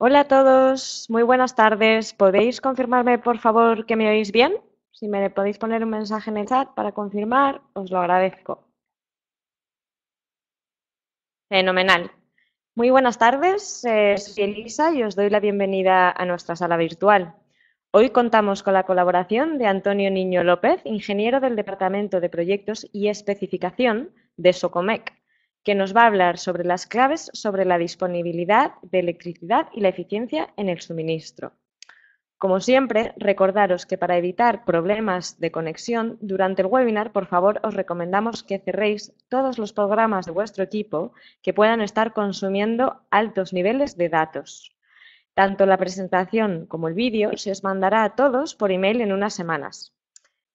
Hola a todos, muy buenas tardes. ¿Podéis confirmarme, por favor, que me oís bien? Si me podéis poner un mensaje en el chat para confirmar, os lo agradezco. Fenomenal. Muy buenas tardes, soy Elisa y os doy la bienvenida a nuestra sala virtual. Hoy contamos con la colaboración de Antonio Niño López, ingeniero del Departamento de Proyectos y Especificación de Socomec, que nos va a hablar sobre las claves sobre la disponibilidad de electricidad y la eficiencia en el suministro. Como siempre, recordaros que para evitar problemas de conexión durante el webinar, por favor, os recomendamos que cerréis todos los programas de vuestro equipo que puedan estar consumiendo altos niveles de datos. Tanto la presentación como el vídeo se os mandará a todos por email en unas semanas.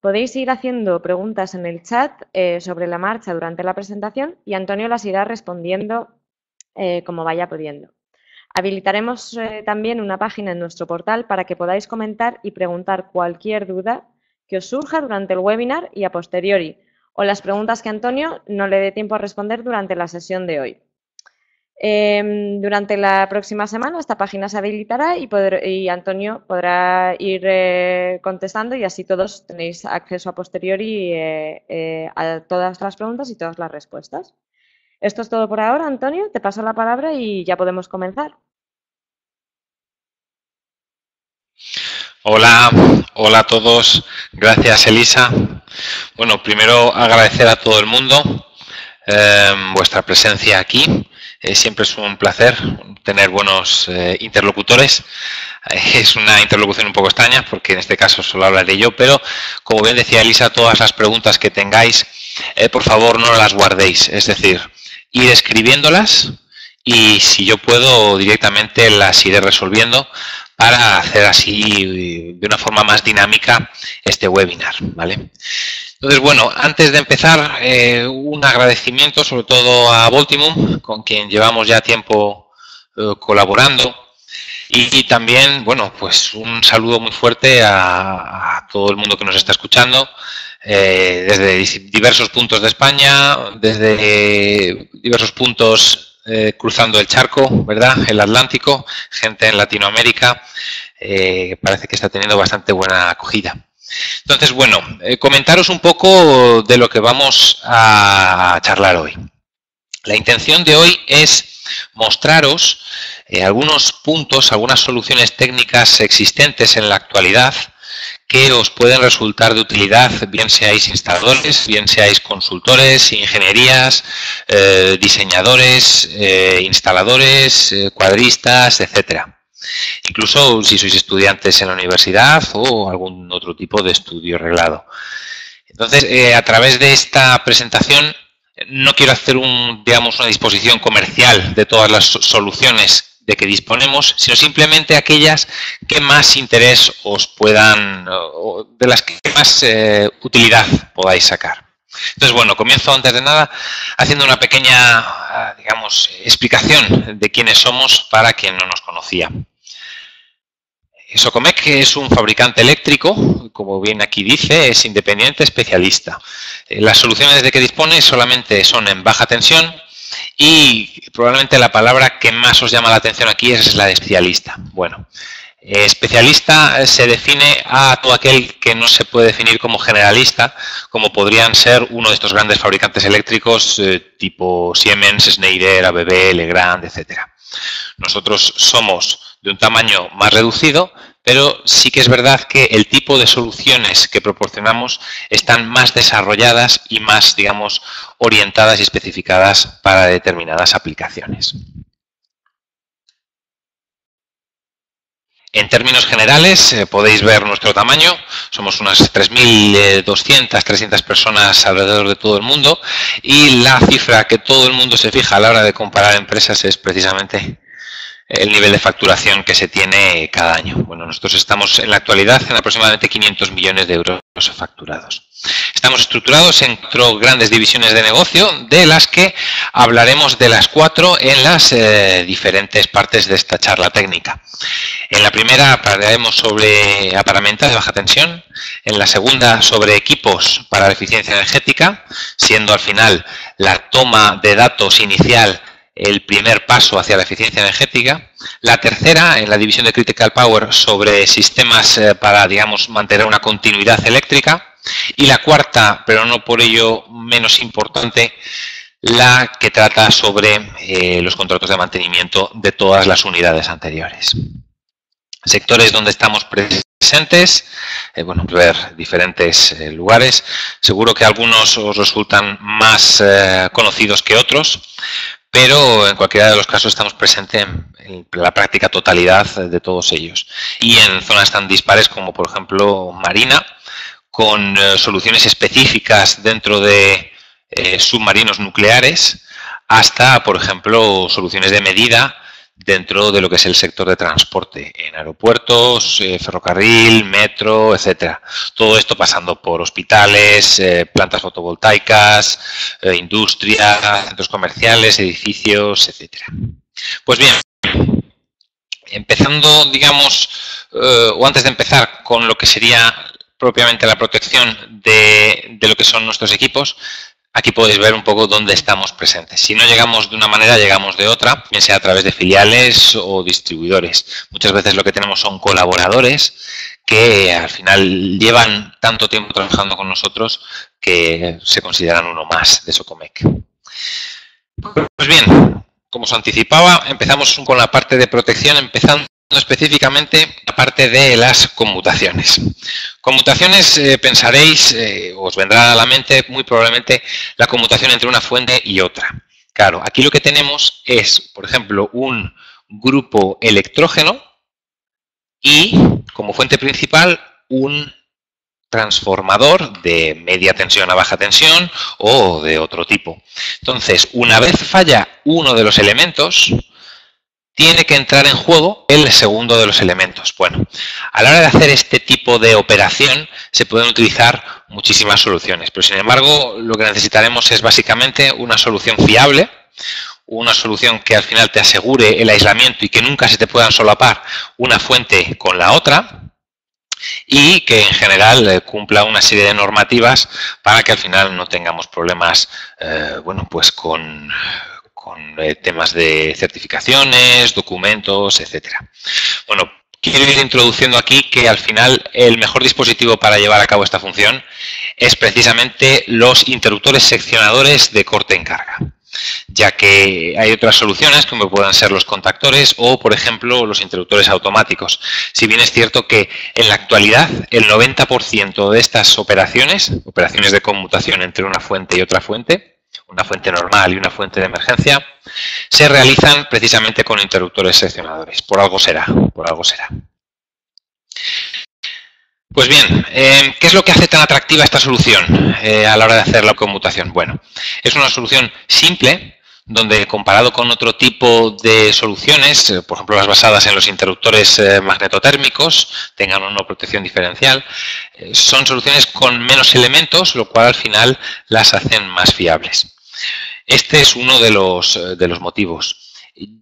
Podéis ir haciendo preguntas en el chat sobre la marcha durante la presentación y Antonio las irá respondiendo como vaya pudiendo. Habilitaremos también una página en nuestro portal para que podáis comentar y preguntar cualquier duda que os surja durante el webinar y a posteriori, o las preguntas que Antonio no le dé tiempo a responder durante la sesión de hoy. Durante la próxima semana esta página se habilitará y Antonio podrá ir contestando y así todos tenéis acceso a posteriori a todas las preguntas y todas las respuestas. Esto es todo por ahora, Antonio. Te paso la palabra y ya podemos comenzar. Hola, hola a todos. Gracias, Elisa. Bueno, primero agradecer a todo el mundo vuestra presencia aquí. Siempre es un placer tener buenos interlocutores. Es una interlocución un poco extraña porque en este caso solo hablaré yo, pero como bien decía Elisa, todas las preguntas que tengáis, por favor no las guardéis. Es decir, ir escribiéndolas y si yo puedo directamente las iré resolviendo para hacer así de una forma más dinámica este webinar, ¿vale? Entonces, bueno, antes de empezar, un agradecimiento sobre todo a Voltimum, con quien llevamos ya tiempo colaborando, y también, bueno, pues un saludo muy fuerte a todo el mundo que nos está escuchando, desde diversos puntos de España, desde diversos puntos cruzando el charco, ¿verdad? El Atlántico, gente en Latinoamérica, parece que está teniendo bastante buena acogida. Entonces, bueno, comentaros un poco de lo que vamos a charlar hoy. La intención de hoy es mostraros algunos puntos, algunas soluciones técnicas existentes en la actualidad que os pueden resultar de utilidad, bien seáis instaladores, bien seáis consultores, ingenierías, diseñadores, instaladores, cuadristas, etcétera. Incluso si sois estudiantes en la universidad o algún otro tipo de estudio reglado. Entonces, a través de esta presentación, no quiero hacer digamos, una disposición comercial de todas las soluciones de que disponemos, sino simplemente aquellas que más interés os puedan, o de las que más utilidad podáis sacar. Entonces, bueno, comienzo antes de nada haciendo una pequeña, digamos, explicación de quiénes somos para quien no nos conocía. Socomec es un fabricante eléctrico, como bien aquí dice, es independiente, especialista. Las soluciones de que dispone solamente son en baja tensión y probablemente la palabra que más os llama la atención aquí es la de especialista. Bueno, especialista se define a todo aquel que no se puede definir como generalista, como podrían ser uno de estos grandes fabricantes eléctricos tipo Siemens, Schneider, ABB, Legrand, etcétera. Nosotros somos de un tamaño más reducido, pero sí que es verdad que el tipo de soluciones que proporcionamos están más desarrolladas y más, digamos, orientadas y especificadas para determinadas aplicaciones. En términos generales, podéis ver nuestro tamaño. Somos unas 3.200, 300 personas alrededor de todo el mundo y la cifra que todo el mundo se fija a la hora de comparar empresas es precisamente el nivel de facturación que se tiene cada año. Bueno, nosotros estamos en la actualidad en aproximadamente 500 millones de euros facturados. Estamos estructurados en 4 grandes divisiones de negocio, de las que hablaremos de las 4 en las diferentes partes de esta charla técnica. En la primera hablaremos sobre aparamentas de baja tensión, en la segunda sobre equipos para la eficiencia energética, siendo al final la toma de datos inicial el primer paso hacia la eficiencia energética. La tercera, en la división de Critical Power, sobre sistemas para, digamos, mantener una continuidad eléctrica. Y la cuarta, pero no por ello menos importante, la que trata sobre los contratos de mantenimiento de todas las unidades anteriores. Sectores donde estamos presentes, bueno, ver diferentes lugares. Seguro que algunos os resultan más conocidos que otros, pero en cualquiera de los casos estamos presentes en la práctica totalidad de todos ellos. Y en zonas tan dispares como, por ejemplo, marina, con soluciones específicas dentro de submarinos nucleares, hasta, por ejemplo, soluciones de medida dentro de lo que es el sector de transporte, en aeropuertos, ferrocarril, metro, etcétera. Todo esto pasando por hospitales, plantas fotovoltaicas, industria, centros comerciales, edificios, etcétera. Pues bien, empezando, digamos, o antes de empezar con lo que sería propiamente la protección de lo que son nuestros equipos, aquí podéis ver un poco dónde estamos presentes. Si no llegamos de una manera, llegamos de otra, bien sea a través de filiales o distribuidores. Muchas veces lo que tenemos son colaboradores que al final llevan tanto tiempo trabajando con nosotros que se consideran uno más de Socomec. Pues bien, como os anticipaba, empezamos con la parte de protección, empezando específicamente la parte de las conmutaciones. Conmutaciones, pensaréis, os vendrá a la mente muy probablemente la conmutación entre una fuente y otra. Claro, aquí lo que tenemos es, por ejemplo, un grupo electrógeno y, como fuente principal, un transformador de media tensión a baja tensión o de otro tipo. Entonces, una vez falla uno de los elementos, tiene que entrar en juego el segundo de los elementos. Bueno, a la hora de hacer este tipo de operación se pueden utilizar muchísimas soluciones, pero sin embargo lo que necesitaremos es básicamente una solución fiable, una solución que al final te asegure el aislamiento y que nunca se te puedan solapar una fuente con la otra, y que en general cumpla una serie de normativas para que al final no tengamos problemas, bueno, pues con temas de certificaciones, documentos, etcétera. Bueno, quiero ir introduciendo aquí que al final el mejor dispositivo para llevar a cabo esta función es precisamente los interruptores seccionadores de corte en carga, ya que hay otras soluciones como puedan ser los contactores o, por ejemplo, los interruptores automáticos. Si bien es cierto que en la actualidad el 90% de estas operaciones de conmutación entre una fuente y otra fuente, una fuente normal y una fuente de emergencia, se realizan precisamente con interruptores seccionadores. Por algo será, por algo será. Pues bien, ¿qué es lo que hace tan atractiva esta solución a la hora de hacer la conmutación? Bueno, es una solución simple, donde comparado con otro tipo de soluciones, por ejemplo las basadas en los interruptores magnetotérmicos, tengan una protección diferencial, son soluciones con menos elementos, lo cual al final las hacen más fiables. Este es uno de los motivos.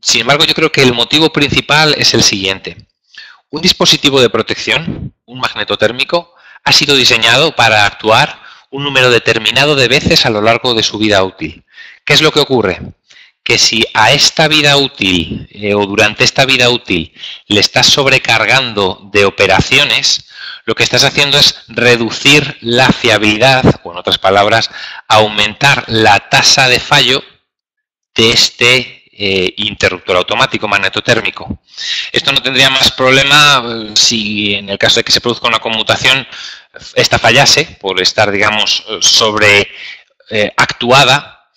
Sin embargo, yo creo que el motivo principal es el siguiente. Un dispositivo de protección, un magnetotérmico, ha sido diseñado para actuar un número determinado de veces a lo largo de su vida útil. ¿Qué es lo que ocurre? Que si a esta vida útil o durante esta vida útil le estás sobrecargando de operaciones, lo que estás haciendo es reducir la fiabilidad, o en otras palabras, aumentar la tasa de fallo de este interruptor automático magnetotérmico. Esto no tendría más problema si en el caso de que se produzca una conmutación, esta fallase por estar, digamos, sobre actuada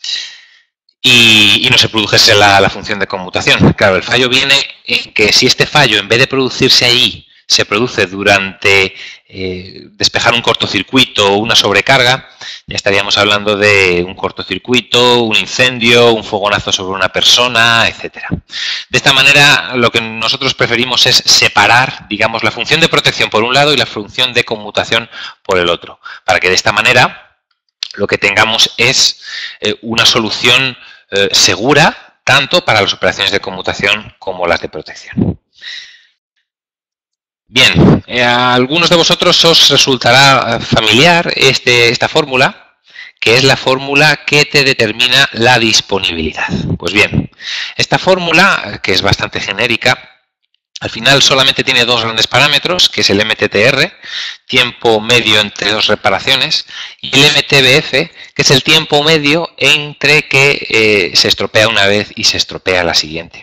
y no se produjese la función de conmutación. Claro, el fallo viene en que si este fallo, en vez de producirse ahí, se produce durante despejar un cortocircuito o una sobrecarga, ya estaríamos hablando de un cortocircuito, un incendio, un fogonazo sobre una persona, etcétera. De esta manera, lo que nosotros preferimos es separar, digamos, la función de protección por un lado y la función de conmutación por el otro, para que de esta manera lo que tengamos es una solución segura tanto para las operaciones de conmutación como las de protección. Bien, a algunos de vosotros os resultará familiar esta fórmula, que es la fórmula que te determina la disponibilidad. Pues bien, esta fórmula, que es bastante genérica, al final solamente tiene dos grandes parámetros, que es el MTTR, tiempo medio entre dos reparaciones, y el MTBF, que es el tiempo medio entre que se estropea una vez y se estropea la siguiente.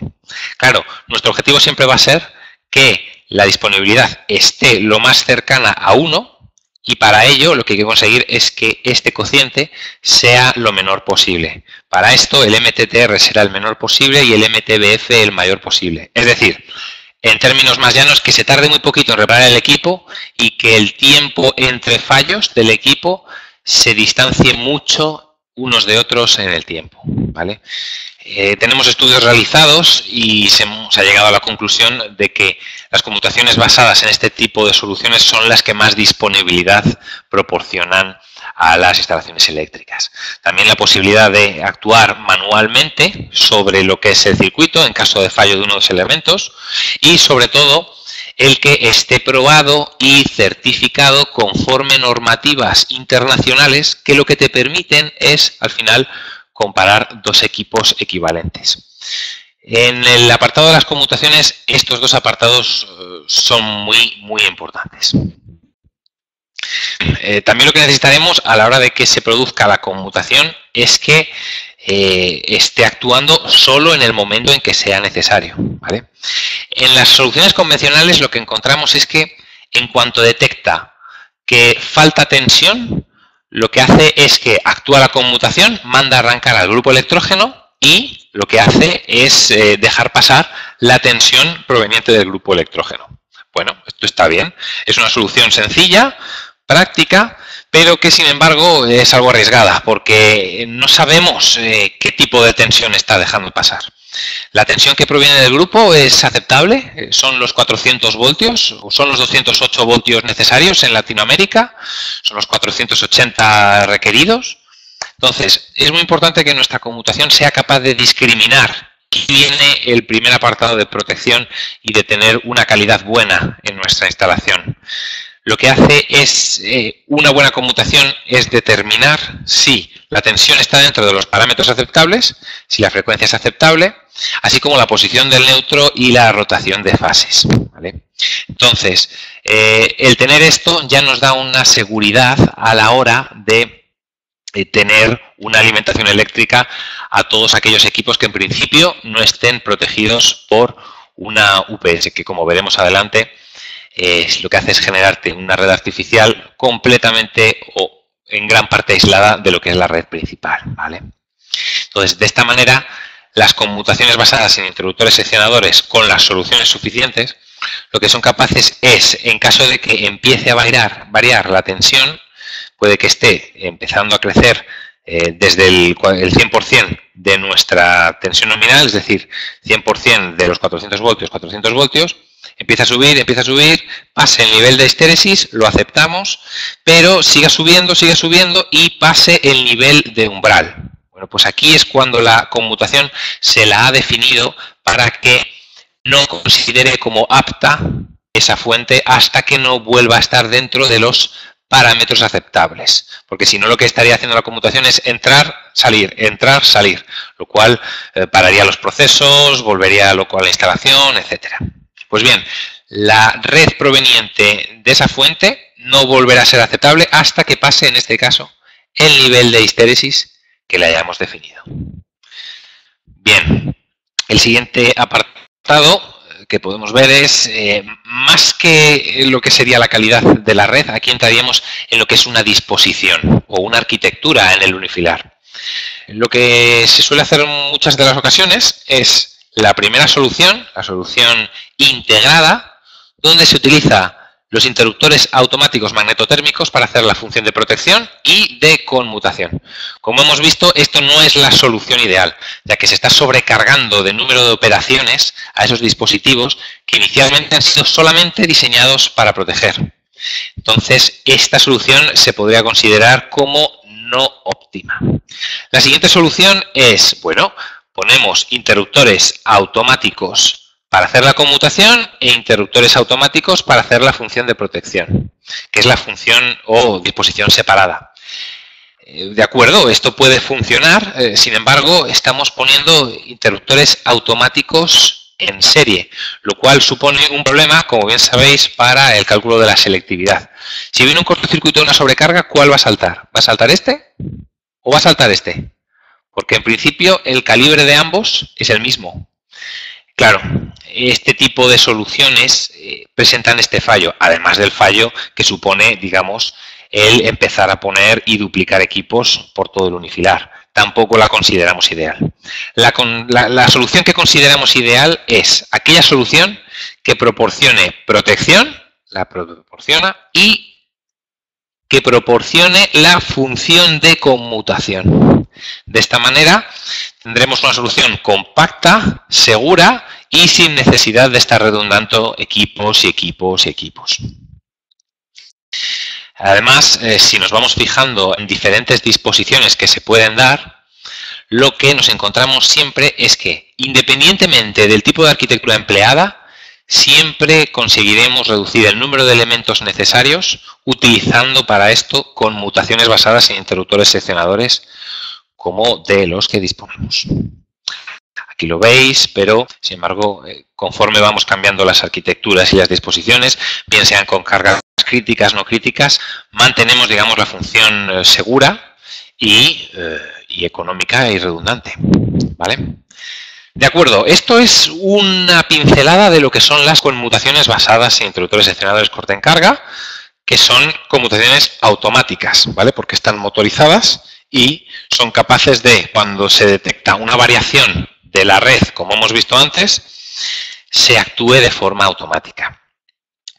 Claro, nuestro objetivo siempre va a ser que la disponibilidad esté lo más cercana a 1, y para ello lo que hay que conseguir es que este cociente sea lo menor posible. Para esto el MTTR será el menor posible y el MTBF el mayor posible. Es decir, en términos más llanos, que se tarde muy poquito en reparar el equipo y que el tiempo entre fallos del equipo se distancie mucho unos de otros en el tiempo, ¿vale? Tenemos estudios realizados y se ha llegado a la conclusión de que las conmutaciones basadas en este tipo de soluciones son las que más disponibilidad proporcionan a las instalaciones eléctricas. También la posibilidad de actuar manualmente sobre lo que es el circuito en caso de fallo de uno de los elementos y sobre todo el que esté probado y certificado conforme normativas internacionales que lo que te permiten es al final comparar dos equipos equivalentes. En el apartado de las conmutaciones, estos dos apartados son muy importantes. También lo que necesitaremos a la hora de que se produzca la conmutación es que esté actuando solo en el momento en que sea necesario, ¿vale? En las soluciones convencionales lo que encontramos es que en cuanto detecta que falta tensión, lo que hace es que actúa la conmutación, manda a arrancar al grupo electrógeno y lo que hace es dejar pasar la tensión proveniente del grupo electrógeno. Bueno, esto está bien, es una solución sencilla, práctica, pero que sin embargo es algo arriesgada porque no sabemos qué tipo de tensión está dejando pasar. La tensión que proviene del grupo es aceptable, son los 400 voltios, o son los 208 voltios necesarios en Latinoamérica, son los 480 requeridos. Entonces, es muy importante que nuestra conmutación sea capaz de discriminar quién tiene el primer apartado de protección y de tener una calidad buena en nuestra instalación. Lo que hace es, una buena conmutación es determinar si la tensión está dentro de los parámetros aceptables, si la frecuencia es aceptable, así como la posición del neutro y la rotación de fases, ¿vale? Entonces, el tener esto ya nos da una seguridad a la hora de tener una alimentación eléctrica a todos aquellos equipos que en principio no estén protegidos por una UPS, que como veremos adelante, lo que hace es generarte una red artificial completamente o en gran parte aislada de lo que es la red principal, ¿vale? Entonces, de esta manera, las conmutaciones basadas en interruptores seccionadores con las soluciones suficientes, lo que son capaces es, en caso de que empiece a variar la tensión, puede que esté empezando a crecer desde el 100% de nuestra tensión nominal, es decir, 100% de los 400 voltios, empieza a subir, pase el nivel de histéresis, lo aceptamos, pero siga subiendo y pase el nivel de umbral. Bueno, pues aquí es cuando la conmutación se la ha definido para que no considere como apta esa fuente hasta que no vuelva a estar dentro de los parámetros aceptables, porque si no lo que estaría haciendo la conmutación es entrar, salir, lo cual pararía los procesos, volvería loco a la instalación, etcétera. Pues bien, la red proveniente de esa fuente no volverá a ser aceptable hasta que pase, en este caso, el nivel de histéresis que le hayamos definido. Bien, el siguiente apartado que podemos ver es, más que lo que sería la calidad de la red, aquí entraríamos en lo que es una disposición o una arquitectura en el unifilar. Lo que se suele hacer en muchas de las ocasiones es la primera solución, la solución integrada, donde se utiliza los interruptores automáticos magnetotérmicos para hacer la función de protección y de conmutación. Como hemos visto, esto no es la solución ideal, ya que se está sobrecargando de número de operaciones a esos dispositivos que inicialmente han sido solamente diseñados para proteger. Entonces, esta solución se podría considerar como no óptima. La siguiente solución es, bueno, ponemos interruptores automáticos para hacer la conmutación e interruptores automáticos para hacer la función de protección, que es la función o disposición separada. De acuerdo, esto puede funcionar, sin embargo, estamos poniendo interruptores automáticos en serie, lo cual supone un problema, como bien sabéis, para el cálculo de la selectividad. Si viene un cortocircuito de una sobrecarga, ¿cuál va a saltar? ¿Va a saltar este o va a saltar este? Porque en principio el calibre de ambos es el mismo. Claro, este tipo de soluciones presentan este fallo, además del fallo que supone, digamos, el empezar a poner y duplicar equipos por todo el unifilar. Tampoco la consideramos ideal. La solución que consideramos ideal es aquella solución que proporcione protección, la proporciona, y que proporcione la función de conmutación. De esta manera tendremos una solución compacta, segura y sin necesidad de estar redundando equipos y equipos y equipos. Además, si nos vamos fijando en diferentes disposiciones que se pueden dar, lo que nos encontramos siempre es que, independientemente del tipo de arquitectura empleada, siempre conseguiremos reducir el número de elementos necesarios utilizando para esto conmutaciones basadas en interruptores seccionadores como de los que disponemos. Aquí lo veis, pero sin embargo, conforme vamos cambiando las arquitecturas y las disposiciones, bien sean con cargas críticas, no críticas, mantenemos, digamos, la función segura y económica y redundante, ¿vale? De acuerdo, esto es una pincelada de lo que son las conmutaciones basadas en interruptores seccionadores corta en carga, que son conmutaciones automáticas, ¿vale? Porque están motorizadas y son capaces de, cuando se detecta una variación de la red, como hemos visto antes, se actúe de forma automática.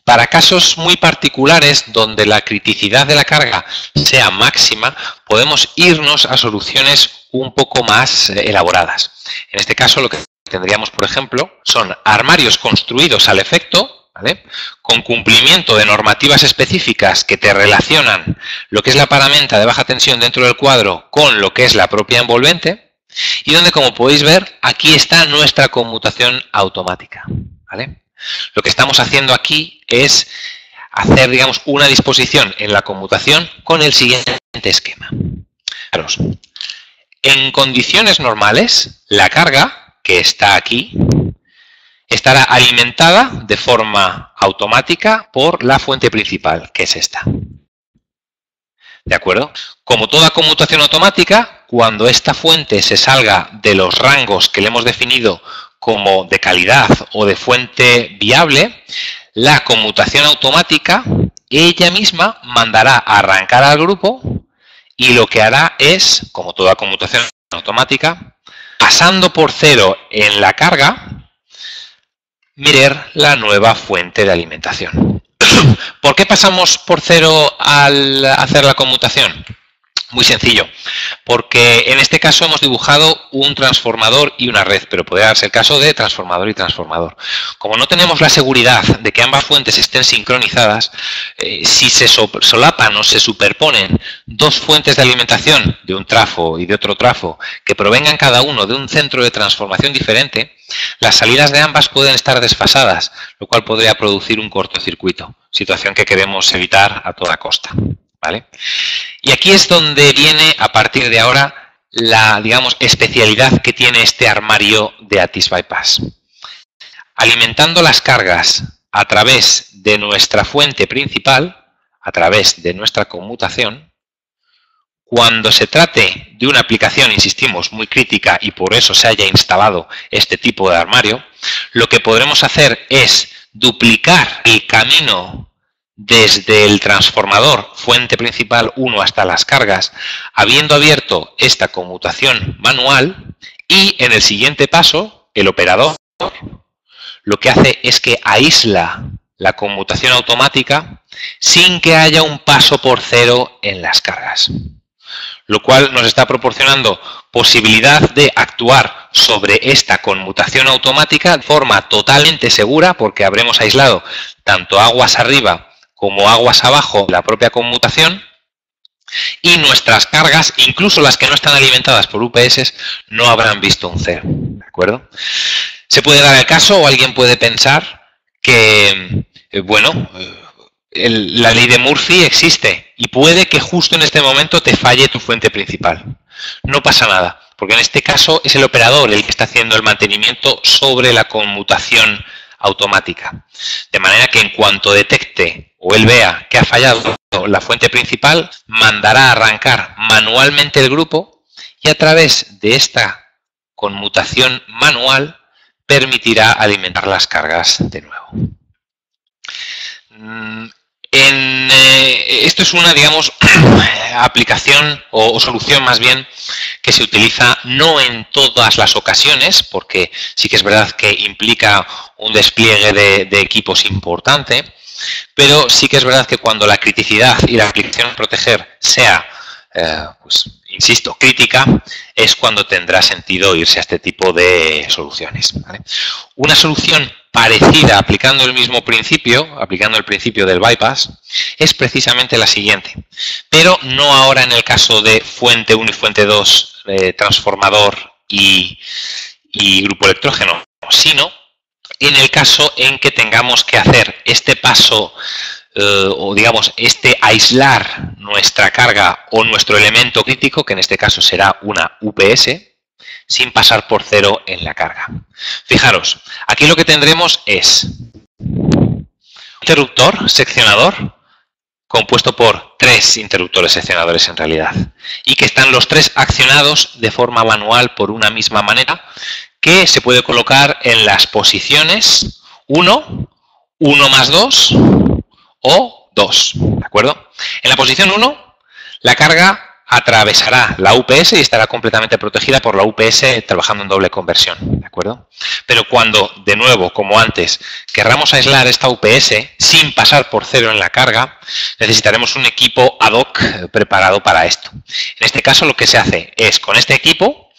Para casos muy particulares, donde la criticidad de la carga sea máxima, podemos irnos a soluciones un poco más elaboradas. En este caso, lo que tendríamos, por ejemplo, son armarios construidos al efecto, ¿vale?, con cumplimiento de normativas específicas que te relacionan lo que es la paramenta de baja tensión dentro del cuadro con lo que es la propia envolvente, y donde, como podéis ver, aquí está nuestra conmutación automática, ¿vale? Lo que estamos haciendo aquí es hacer, digamos, una disposición en la conmutación con el siguiente esquema. Fijaros, en condiciones normales, la carga que está aquí estará alimentada de forma automática por la fuente principal, que es esta. ¿De acuerdo? Como toda conmutación automática, cuando esta fuente se salga de los rangos que le hemos definido como de calidad o de fuente viable, la conmutación automática, ella misma mandará a arrancar al grupo y lo que hará es, como toda conmutación automática, pasando por cero en la carga, mirar la nueva fuente de alimentación. ¿Por qué pasamos por cero al hacer la conmutación? Muy sencillo, porque en este caso hemos dibujado un transformador y una red, pero podría darse el caso de transformador y transformador. Como no tenemos la seguridad de que ambas fuentes estén sincronizadas, si se solapan o se superponen dos fuentes de alimentación de un trafo y de otro trafo que provengan cada uno de un centro de transformación diferente, las salidas de ambas pueden estar desfasadas, lo cual podría producir un cortocircuito, situación que queremos evitar a toda costa, ¿vale? Y aquí es donde viene, a partir de ahora, la, digamos, especialidad que tiene este armario de ATIS Bypass. Alimentando las cargas a través de nuestra fuente principal, a través de nuestra conmutación, cuando se trate de una aplicación, insistimos, muy crítica y por eso se haya instalado este tipo de armario, lo que podremos hacer es duplicar el camino desde el transformador fuente principal 1 hasta las cargas, habiendo abierto esta conmutación manual, y en el siguiente paso, el operador lo que hace es que aísla la conmutación automática sin que haya un paso por cero en las cargas, lo cual nos está proporcionando posibilidad de actuar sobre esta conmutación automática de forma totalmente segura, porque habremos aislado tanto aguas arriba como aguas abajo de la propia conmutación, y nuestras cargas, incluso las que no están alimentadas por UPS, no habrán visto un cero, ¿de acuerdo? Se puede dar el caso, o alguien puede pensar que, bueno, la ley de Murphy existe y puede que justo en este momento te falle tu fuente principal. No pasa nada, porque en este caso es el operador el que está haciendo el mantenimiento sobre la conmutación automática. De manera que en cuanto detecte o él vea que ha fallado la fuente principal, mandará a arrancar manualmente el grupo y a través de esta conmutación manual permitirá alimentar las cargas de nuevo. Esto es una, digamos, aplicación o solución más bien que se utiliza no en todas las ocasiones, porque sí que es verdad que implica un despliegue de equipos importante, pero sí que es verdad que cuando la criticidad y la aplicación a proteger sea, pues, insisto, crítica, es cuando tendrá sentido irse a este tipo de soluciones, ¿vale? Una solución parecida, aplicando el mismo principio, aplicando el principio del bypass, es precisamente la siguiente. Pero no ahora en el caso de fuente 1 y fuente 2, transformador y grupo electrógeno, sino en el caso en que tengamos que hacer este paso, o digamos, aislar nuestra carga o nuestro elemento crítico, que en este caso será una UPS, sin pasar por cero en la carga. Fijaros, aquí lo que tendremos es un interruptor seccionador compuesto por 3 interruptores seccionadores en realidad, y que están los 3 accionados de forma manual por una misma manera, que se puede colocar en las posiciones 1, 1 más 2 o 2, ¿de acuerdo? En la posición 1, la carga atravesará la UPS y estará completamente protegida por la UPS trabajando en doble conversión, ¿de acuerdo? Pero cuando, de nuevo, como antes, querramos aislar esta UPS sin pasar por cero en la carga, necesitaremos un equipo ad hoc preparado para esto. En este caso lo que se hace es, con este equipo,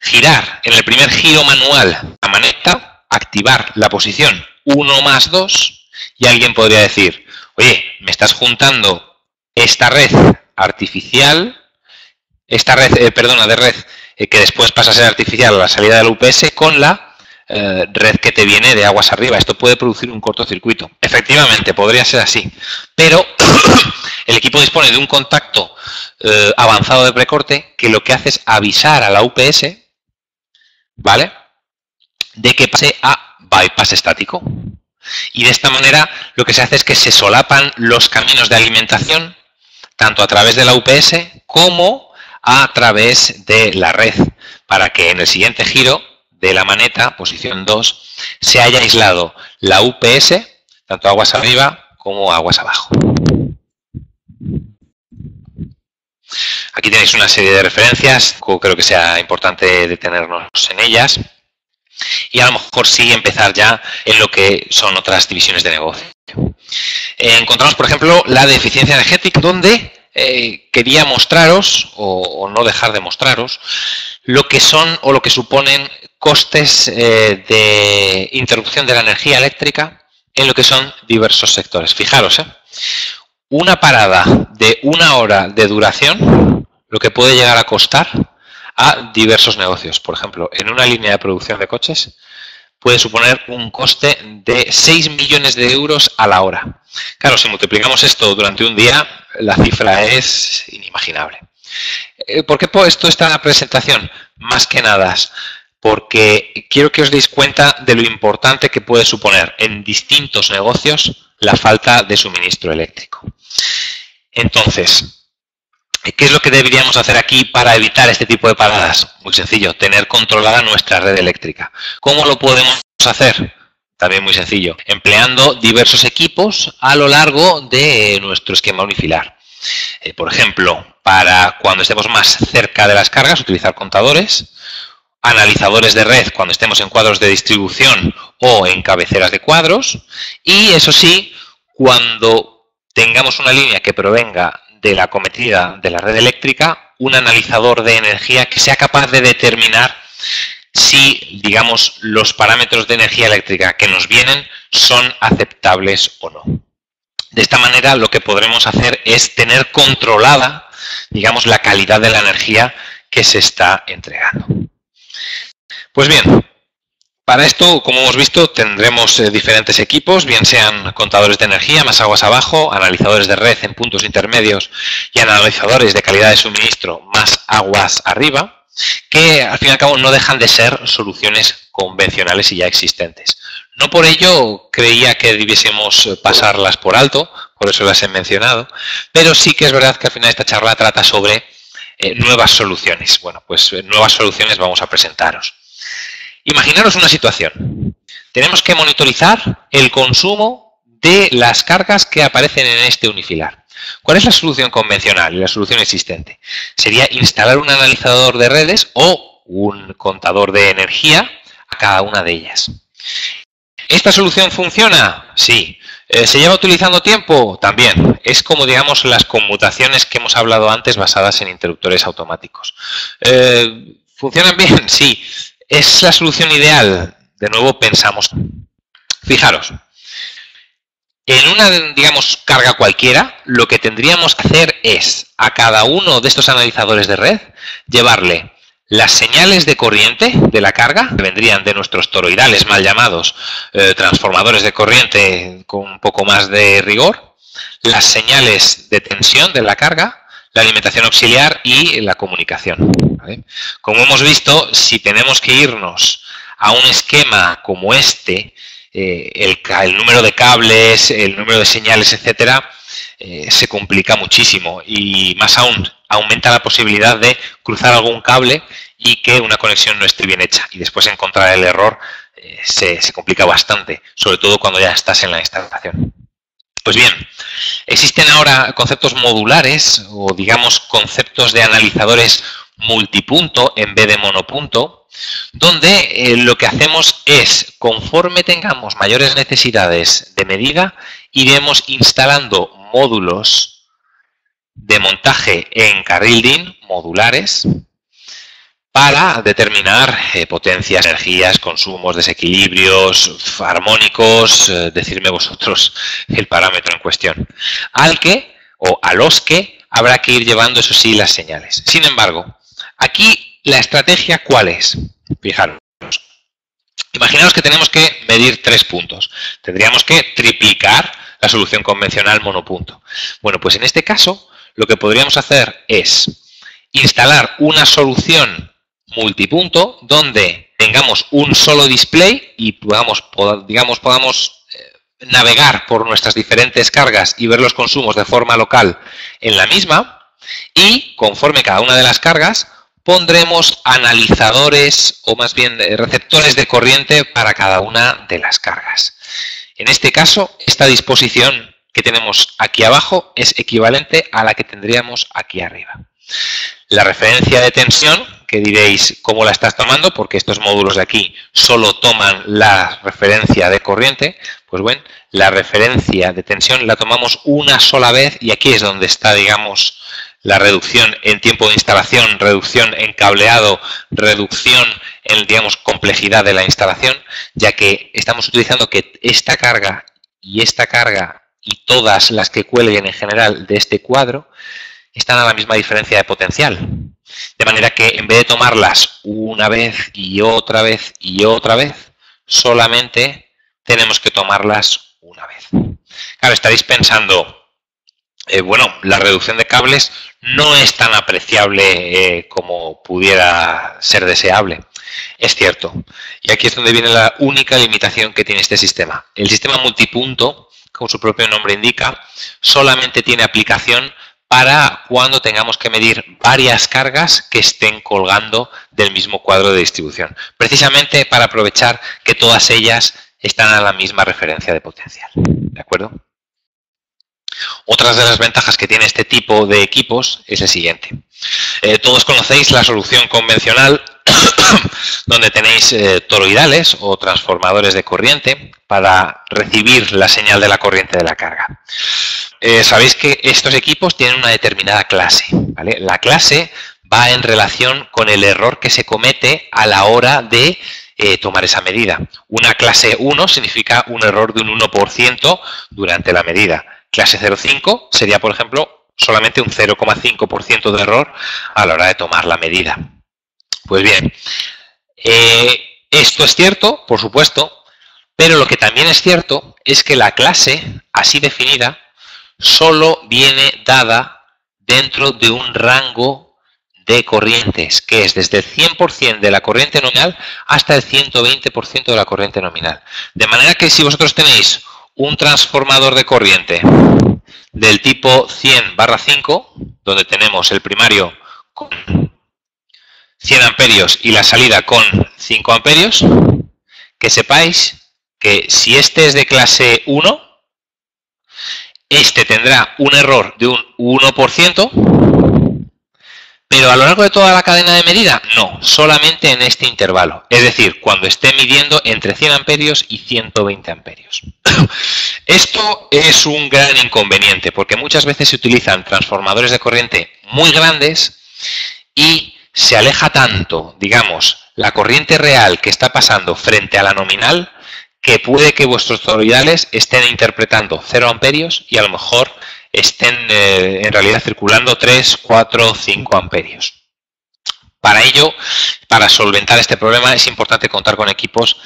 girar en el primer giro manual la maneta, activar la posición 1 más 2 y alguien podría decir, oye, me estás juntando esta red artificial, de red que después pasa a ser artificial a la salida de la UPS con la red que te viene de aguas arriba. Esto puede producir un cortocircuito. Efectivamente, podría ser así, pero el equipo dispone de un contacto avanzado de precorte que lo que hace es avisar a la UPS, ¿vale?, de que pase a bypass estático. Y de esta manera lo que se hace es que se solapan los caminos de alimentación tanto a través de la UPS como a través de la red, para que en el siguiente giro de la maneta, posición 2, se haya aislado la UPS, tanto aguas arriba como aguas abajo. Aquí tenéis una serie de referencias, creo que sea importante detenernos en ellas. Y a lo mejor sí empezar ya en lo que son otras divisiones de negocio. Encontramos, por ejemplo, la de eficiencia energética, donde quería mostraros, o no dejar de mostraros, lo que son o lo que suponen costes de interrupción de la energía eléctrica en lo que son diversos sectores. Fijaros, una parada de 1 hora de duración, lo que puede llegar a costar a diversos negocios. Por ejemplo, en una línea de producción de coches puede suponer un coste de 6 millones de euros a la hora. Claro, si multiplicamos esto durante un día, la cifra es inimaginable. ¿Por qué he puesto esta presentación? Más que nada, porque quiero que os deis cuenta de lo importante que puede suponer en distintos negocios la falta de suministro eléctrico. Entonces, ¿qué es lo que deberíamos hacer aquí para evitar este tipo de paradas? Muy sencillo, tener controlada nuestra red eléctrica. ¿Cómo lo podemos hacer? También muy sencillo, empleando diversos equipos a lo largo de nuestro esquema unifilar. Por ejemplo, para cuando estemos más cerca de las cargas, utilizar contadores, analizadores de red cuando estemos en cuadros de distribución o en cabeceras de cuadros, y eso sí, cuando tengamos una línea que provenga de la acometida de la red eléctrica, un analizador de energía que sea capaz de determinar si, digamos, los parámetros de energía eléctrica que nos vienen son aceptables o no. De esta manera lo que podremos hacer es tener controlada, digamos, la calidad de la energía que se está entregando. Pues bien, Para esto, como hemos visto, tendremos diferentes equipos, bien sean contadores de energía, más aguas abajo, analizadores de red en puntos intermedios y analizadores de calidad de suministro, más aguas arriba, que al fin y al cabo no dejan de ser soluciones convencionales y ya existentes. No por ello creía que debiésemos pasarlas por alto, por eso las he mencionado, pero sí que es verdad que al final esta charla trata sobre nuevas soluciones. Bueno, pues nuevas soluciones vamos a presentaros. Imaginaros una situación. Tenemos que monitorizar el consumo de las cargas que aparecen en este unifilar. ¿Cuál es la solución convencional y la solución existente? Sería instalar un analizador de redes o un contador de energía a cada una de ellas. ¿Esta solución funciona? Sí. ¿Se lleva utilizando tiempo? También. Es como, digamos, las conmutaciones que hemos hablado antes basadas en interruptores automáticos. ¿Funcionan bien? Sí. ¿Es la solución ideal? De nuevo pensamos. Fijaros, en una, digamos, carga cualquiera, lo que tendríamos que hacer es a cada uno de estos analizadores de red llevarle las señales de corriente de la carga, que vendrían de nuestros toroidales mal llamados transformadores de corriente con un poco más de rigor, las señales de tensión de la carga, la alimentación auxiliar y la comunicación. ¿Vale? Como hemos visto, si tenemos que irnos a un esquema como este, el número de cables, el número de señales, etcétera, se complica muchísimo y más aún aumenta la posibilidad de cruzar algún cable y que una conexión no esté bien hecha y después encontrar el error se complica bastante, sobre todo cuando ya estás en la instalación. Pues bien, existen ahora conceptos modulares o digamos conceptos de analizadores multipunto en vez de monopunto, donde lo que hacemos es, conforme tengamos mayores necesidades de medida, iremos instalando módulos de montaje en carril DIN modulares para determinar potencias, energías, consumos, desequilibrios, armónicos, decidme vosotros el parámetro en cuestión, al que o a los que habrá que ir llevando, eso sí, las señales. Sin embargo, aquí la estrategia, ¿cuál es? Fijaros. Imaginaos que tenemos que medir 3 puntos. Tendríamos que triplicar la solución convencional monopunto. Bueno, pues en este caso, lo que podríamos hacer es instalar una solución multipunto donde tengamos un solo display y podamos navegar por nuestras diferentes cargas y ver los consumos de forma local en la misma, y conforme cada una de las cargas pondremos analizadores o más bien receptores de corriente para cada una de las cargas. En este caso, esta disposición que tenemos aquí abajo es equivalente a la que tendríamos aquí arriba. La referencia de tensión, que diréis cómo la estás tomando, porque estos módulos de aquí solo toman la referencia de corriente, pues bueno, la referencia de tensión la tomamos una sola vez y aquí es donde está, digamos, la reducción en tiempo de instalación, reducción en cableado, reducción en, digamos, complejidad de la instalación, ya que estamos utilizando que esta carga y todas las que cuelguen en general de este cuadro están a la misma diferencia de potencial. De manera que en vez de tomarlas una vez y otra vez y otra vez, solamente tenemos que tomarlas una vez. Claro, estaréis pensando, bueno, la reducción de cables no es tan apreciable como pudiera ser deseable. Es cierto. Y aquí es donde viene la única limitación que tiene este sistema. El sistema multipunto, como su propio nombre indica, solamente tiene aplicación para cuando tengamos que medir varias cargas que estén colgando del mismo cuadro de distribución. Precisamente para aprovechar que todas ellas están a la misma referencia de potencial. ¿De acuerdo? Otras de las ventajas que tiene este tipo de equipos es el siguiente. Todos conocéis la solución convencional donde tenéis toroidales o transformadores de corriente para recibir la señal de la corriente de la carga. Sabéis que estos equipos tienen una determinada clase, ¿vale? La clase va en relación con el error que se comete a la hora de tomar esa medida. Una clase 1 significa un error de un 1% durante la medida. Clase 0,5 sería, por ejemplo, solamente un 0,5% de error a la hora de tomar la medida. Pues bien, Esto es cierto, por supuesto, pero lo que también es cierto es que la clase, así definida, solo viene dada dentro de un rango de corrientes, que es desde el 100% de la corriente nominal hasta el 120% de la corriente nominal. De manera que si vosotros tenéis un transformador de corriente del tipo 100/5, donde tenemos el primario con 100 amperios y la salida con 5 amperios, que sepáis que si este es de clase 1, este tendrá un error de un 1%, pero a lo largo de toda la cadena de medida, no, solamente en este intervalo. Es decir, cuando esté midiendo entre 100 amperios y 120 amperios. Esto es un gran inconveniente, porque muchas veces se utilizan transformadores de corriente muy grandes y se aleja tanto, digamos, la corriente real que está pasando frente a la nominal, que puede que vuestros toroidales estén interpretando 0 amperios y a lo mejor estén en realidad circulando 3, 4, 5 amperios. Para ello, para solventar este problema, es importante contar con equipos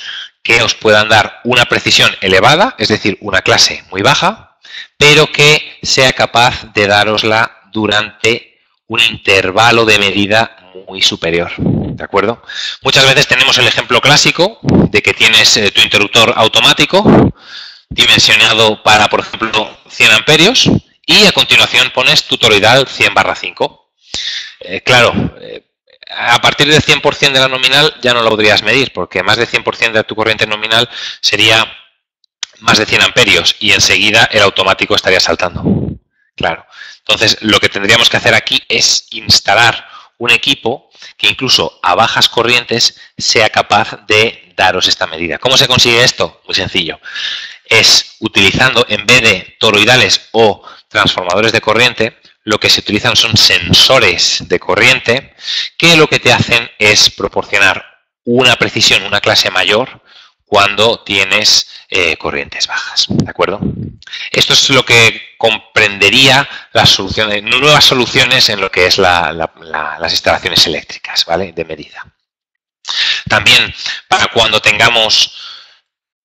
que os puedan dar una precisión elevada, es decir, una clase muy baja, pero que sea capaz de darosla durante un intervalo de medida muy superior. ¿De acuerdo? Muchas veces tenemos el ejemplo clásico de que tienes tu interruptor automático dimensionado para, por ejemplo, 100 amperios y a continuación pones tu toroidal 100/5. Claro, a partir del 100% de la nominal ya no lo podrías medir, porque más de 100% de tu corriente nominal sería más de 100 amperios y enseguida el automático estaría saltando. Claro. Entonces, lo que tendríamos que hacer aquí es instalar un equipo que incluso a bajas corrientes sea capaz de daros esta medida. ¿Cómo se consigue esto? Muy sencillo. Es utilizando, en vez de toroidales o transformadores de corriente, lo que se utilizan son sensores de corriente que lo que te hacen es proporcionar una precisión, una clase mayor cuando tienes corrientes bajas. ¿De acuerdo? Esto es lo que comprendería las soluciones, nuevas soluciones en lo que es las instalaciones eléctricas, ¿vale? De medida. También para cuando tengamos,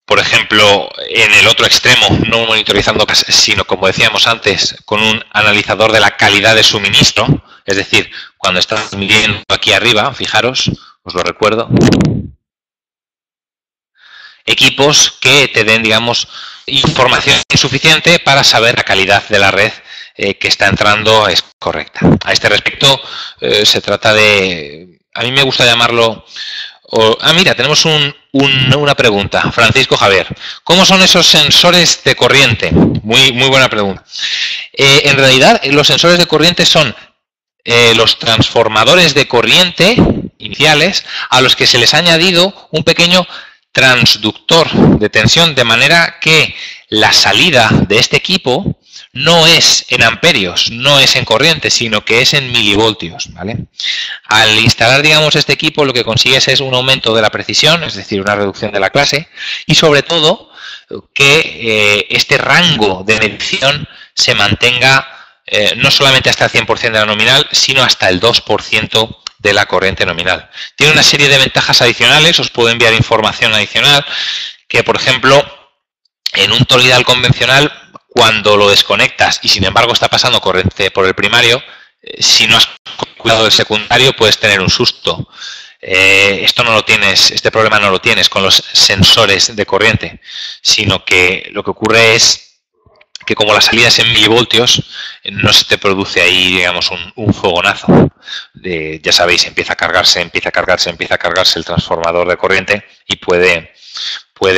por ejemplo, en el otro extremo, no monitorizando, sino como decíamos antes, con un analizador de la calidad de suministro, es decir, cuando estamos midiendo aquí arriba, fijaros, os lo recuerdo, equipos que te den, digamos, información suficiente para saber la calidad de la red que está entrando es correcta. A este respecto, se trata de, a mí me gusta llamarlo, mira, tenemos una pregunta, Francisco Javier. ¿Cómo son esos sensores de corriente? Muy buena pregunta. En realidad, los sensores de corriente son los transformadores de corriente iniciales a los que se les ha añadido un pequeño transductor de tensión, de manera que la salida de este equipo no es en amperios, no es en corriente, sino que es en milivoltios, ¿vale? Al instalar, digamos, este equipo, lo que consigues es un aumento de la precisión, es decir, una reducción de la clase, y sobre todo que este rango de medición se mantenga no solamente hasta el 100% de la nominal, sino hasta el 2% de la corriente nominal. Tiene una serie de ventajas adicionales, os puedo enviar información adicional, que por ejemplo, en un toroidal convencional, cuando lo desconectas y sin embargo está pasando corriente por el primario, si no has cuidado del secundario puedes tener un susto. Esto no lo tienes, este problema no lo tienes con los sensores de corriente, sino que lo que ocurre es que como la salida es en milivoltios, no se te produce ahí, digamos, un fogonazo. Ya sabéis, empieza a cargarse el transformador de corriente y puede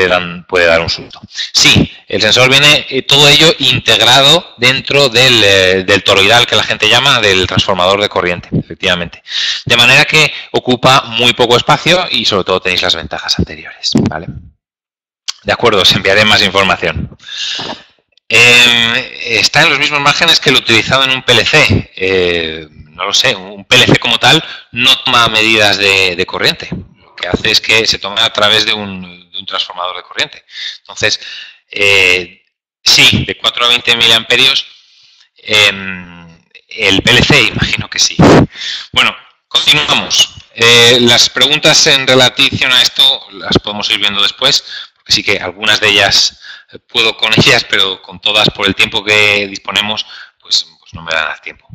dar un susto. Sí, el sensor viene todo ello integrado dentro del toroidal, que la gente llama, del transformador de corriente, efectivamente. De manera que ocupa muy poco espacio y sobre todo tenéis las ventajas anteriores, ¿vale? De acuerdo, os enviaré más información. Está en los mismos márgenes que lo utilizado en un PLC. No lo sé, un PLC como tal no toma medidas de corriente. Lo que hace es que se toma a través de un transformador de corriente. Entonces, sí, de 4 a 20 miliamperios, el PLC, imagino que sí. Bueno, continuamos. las preguntas en relación a esto las podemos ir viendo después, porque sí que algunas de ellas puedo con ellas, pero con todas por el tiempo que disponemos, pues no me va a dar tiempo.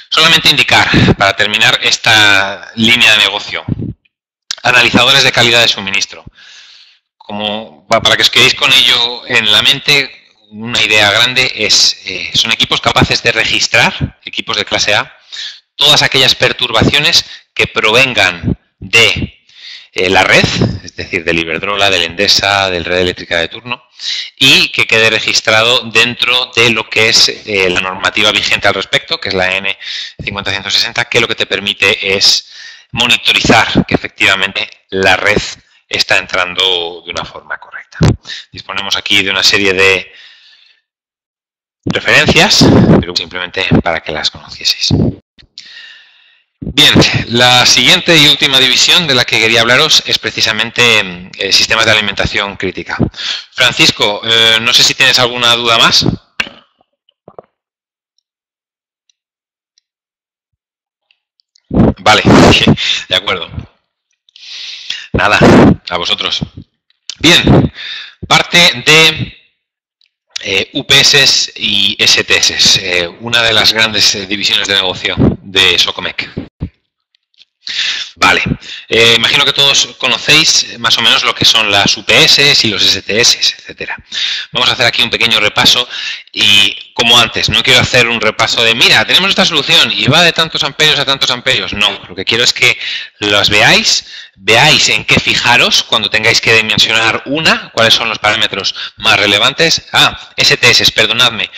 Solamente indicar, para terminar esta línea de negocio, analizadores de calidad de suministro. Para que os quedéis con ello en la mente, una idea grande es, son equipos capaces de registrar, equipos de clase A, todas aquellas perturbaciones que provengan de la red, es decir, del Iberdrola, del Endesa, del Red Eléctrica de turno, y que quede registrado dentro de lo que es la normativa vigente al respecto, que es la N 50160, que lo que te permite es monitorizar que efectivamente la red está entrando de una forma correcta. Disponemos aquí de una serie de referencias, pero simplemente para que las conocieseis. Bien, la siguiente y última división de la que quería hablaros es precisamente sistemas de alimentación crítica. Francisco, no sé si tienes alguna duda más. Vale, de acuerdo. Nada, a vosotros. Bien, parte de UPS y STS, una de las grandes divisiones de negocio de Socomec. Vale, imagino que todos conocéis más o menos lo que son las UPS y los STS, etcétera. Vamos a hacer aquí un pequeño repaso y, como antes, no quiero hacer un repaso de, mira, tenemos esta solución y va de tantos amperios a tantos amperios. No, lo que quiero es que las veáis en qué fijaros cuando tengáis que dimensionar cuáles son los parámetros más relevantes. STS, perdonadme.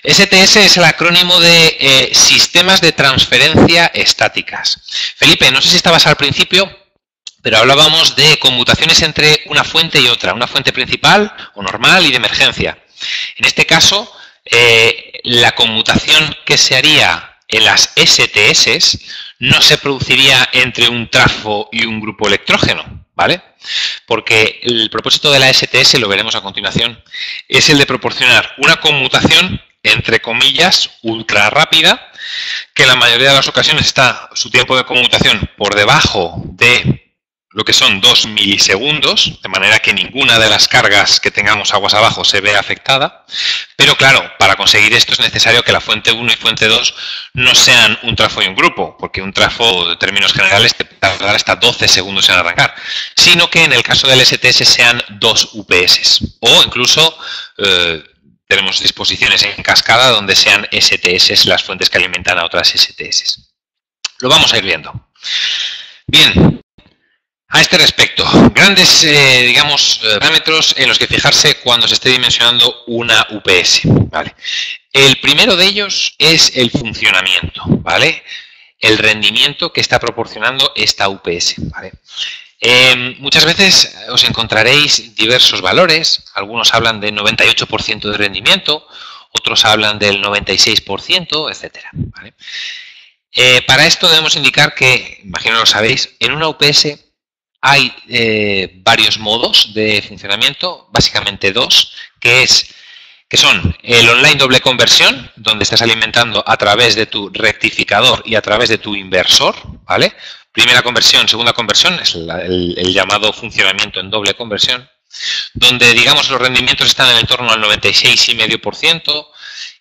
STS es el acrónimo de Sistemas de Transferencia Estáticas. Felipe, no sé si estabas al principio, pero hablábamos de conmutaciones entre una fuente y otra, una fuente principal o normal y de emergencia. En este caso, la conmutación que se haría en las STS no se produciría entre un trafo y un grupo electrógeno, ¿vale? Porque el propósito de la STS, lo veremos a continuación, es el de proporcionar una conmutación, entre comillas, ultra rápida, que en la mayoría de las ocasiones está su tiempo de conmutación por debajo de lo que son 2 milisegundos, de manera que ninguna de las cargas que tengamos aguas abajo se ve afectada. Pero claro, para conseguir esto es necesario que la fuente 1 y fuente 2 no sean un trafo y un grupo, porque un trafo, en términos generales, te tardará hasta 12 segundos en arrancar, sino que en el caso del STS sean 2 UPS, o incluso tenemos disposiciones en cascada donde sean STS las fuentes que alimentan a otras STS. Lo vamos a ir viendo. Bien. A este respecto, grandes, parámetros en los que fijarse cuando se esté dimensionando una UPS, ¿vale? El primero de ellos es el funcionamiento, ¿vale? El rendimiento que está proporcionando esta UPS, ¿vale? Muchas veces os encontraréis diversos valores, algunos hablan del 98% de rendimiento, otros hablan del 96%, etcétera, ¿vale? Para esto debemos indicar que, imagino lo sabéis, en una UPS hay varios modos de funcionamiento, básicamente dos, que son el online doble conversión, donde estás alimentando a través de tu rectificador y a través de tu inversor, ¿vale? Primera conversión, segunda conversión, es el llamado funcionamiento en doble conversión, donde, digamos, los rendimientos están en torno al 96,5%,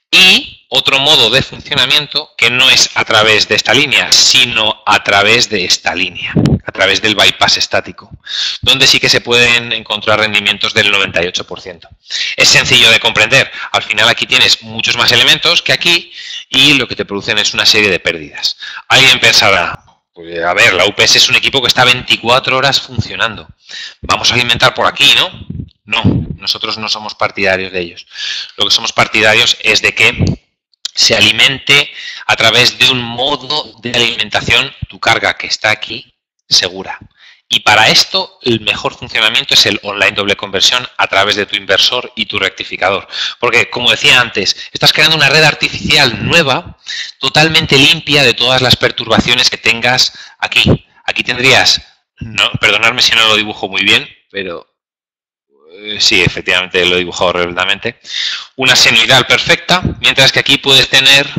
y otro modo de funcionamiento que no es a través de esta línea, sino a través de esta línea, a través del bypass estático, donde sí que se pueden encontrar rendimientos del 98%. Es sencillo de comprender, al final aquí tienes muchos más elementos que aquí y lo que te producen es una serie de pérdidas. Alguien pensará, pues, a ver, la UPS es un equipo que está 24 horas funcionando, vamos a alimentar por aquí, ¿no? No, nosotros no somos partidarios de ellos. Lo que somos partidarios es de que se alimente a través de un modo de alimentación, tu carga que está aquí, segura. Y para esto el mejor funcionamiento es el online doble conversión a través de tu inversor y tu rectificador. Porque, como decía antes, estás creando una red artificial nueva, totalmente limpia de todas las perturbaciones que tengas aquí. Aquí tendrías, perdonadme si no lo dibujo muy bien, pero sí, efectivamente lo he dibujado rebeldemente, una senoidal perfecta, mientras que aquí puedes tener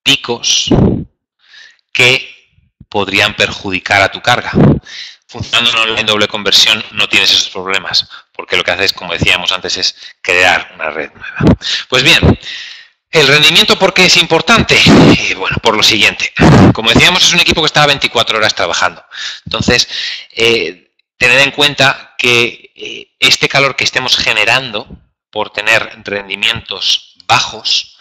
picos que podrían perjudicar a tu carga. Funcionando en online doble conversión no tienes esos problemas, porque lo que haces, como decíamos antes, es crear una red nueva. Pues bien, ¿el rendimiento por qué es importante? Bueno, por lo siguiente. Como decíamos, es un equipo que está 24 horas trabajando. Entonces, tened en cuenta que este calor que estemos generando por tener rendimientos bajos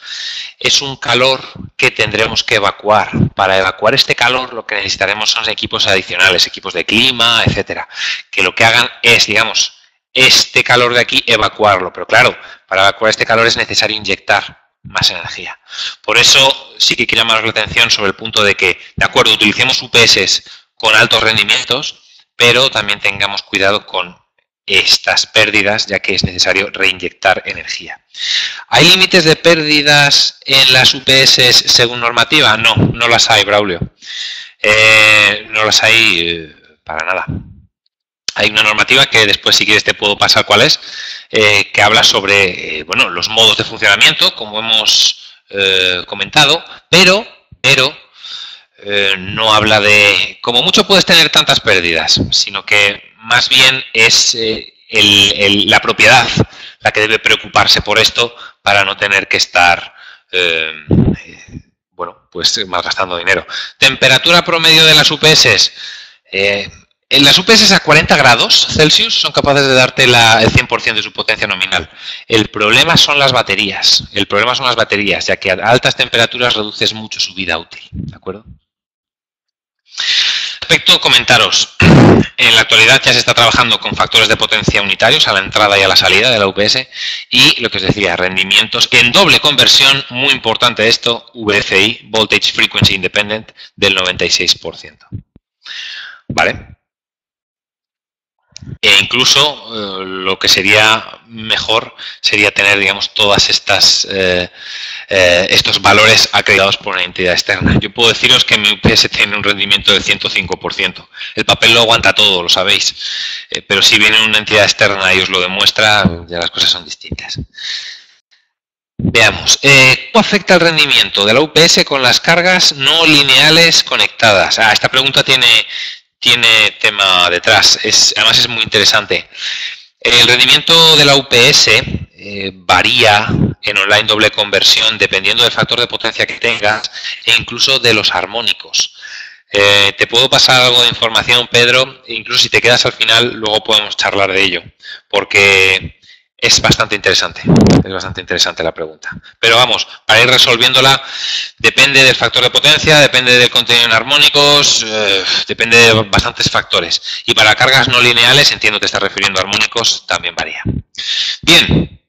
es un calor que tendremos que evacuar. Para evacuar este calor lo que necesitaremos son equipos adicionales, equipos de clima, etcétera, que lo que hagan es, digamos, este calor de aquí evacuarlo. Pero claro, para evacuar este calor es necesario inyectar más energía. Por eso sí que quiero llamar la atención sobre el punto de que, de acuerdo, utilicemos UPS con altos rendimientos, pero también tengamos cuidado con estas pérdidas, ya que es necesario reinyectar energía. ¿Hay límites de pérdidas en las UPS según normativa? No, no las hay, Braulio. No las hay para nada. Hay una normativa que después, si quieres, te puedo pasar cuál es, que habla sobre bueno, los modos de funcionamiento, como hemos comentado, pero no habla de, como mucho puedes tener tantas pérdidas, sino que más bien es la propiedad la que debe preocuparse por esto para no tener que estar bueno, pues malgastando dinero. Temperatura promedio de las UPS. En las UPS a 40 grados Celsius son capaces de darte el 100% de su potencia nominal. El problema son las baterías. El problema son las baterías, ya que a altas temperaturas reduces mucho su vida útil. ¿De acuerdo? Respecto, comentaros. En la actualidad ya se está trabajando con factores de potencia unitarios a la entrada y a la salida de la UPS y lo que os decía, rendimientos en doble conversión, muy importante esto, VFI, Voltage Frequency Independent, del 96%. ¿Vale? E incluso lo que sería mejor sería tener, digamos, todas estas estos valores acreditados por una entidad externa. Yo puedo deciros que mi UPS tiene un rendimiento del 105%. El papel lo aguanta todo, lo sabéis. Pero si viene una entidad externa y os lo demuestra, ya las cosas son distintas. Veamos. ¿Cómo afecta el rendimiento de la UPS con las cargas no lineales conectadas? Esta pregunta tiene tema detrás, además es muy interesante. El rendimiento de la UPS varía en online doble conversión dependiendo del factor de potencia que tengas e incluso de los armónicos. Te puedo pasar algo de información, Pedro, incluso si te quedas al final, luego podemos charlar de ello, porque es bastante interesante la pregunta. Pero vamos, para ir resolviéndola, depende del factor de potencia, depende del contenido en armónicos, depende de bastantes factores. Y para cargas no lineales, entiendo que te estás refiriendo a armónicos, también varía. Bien,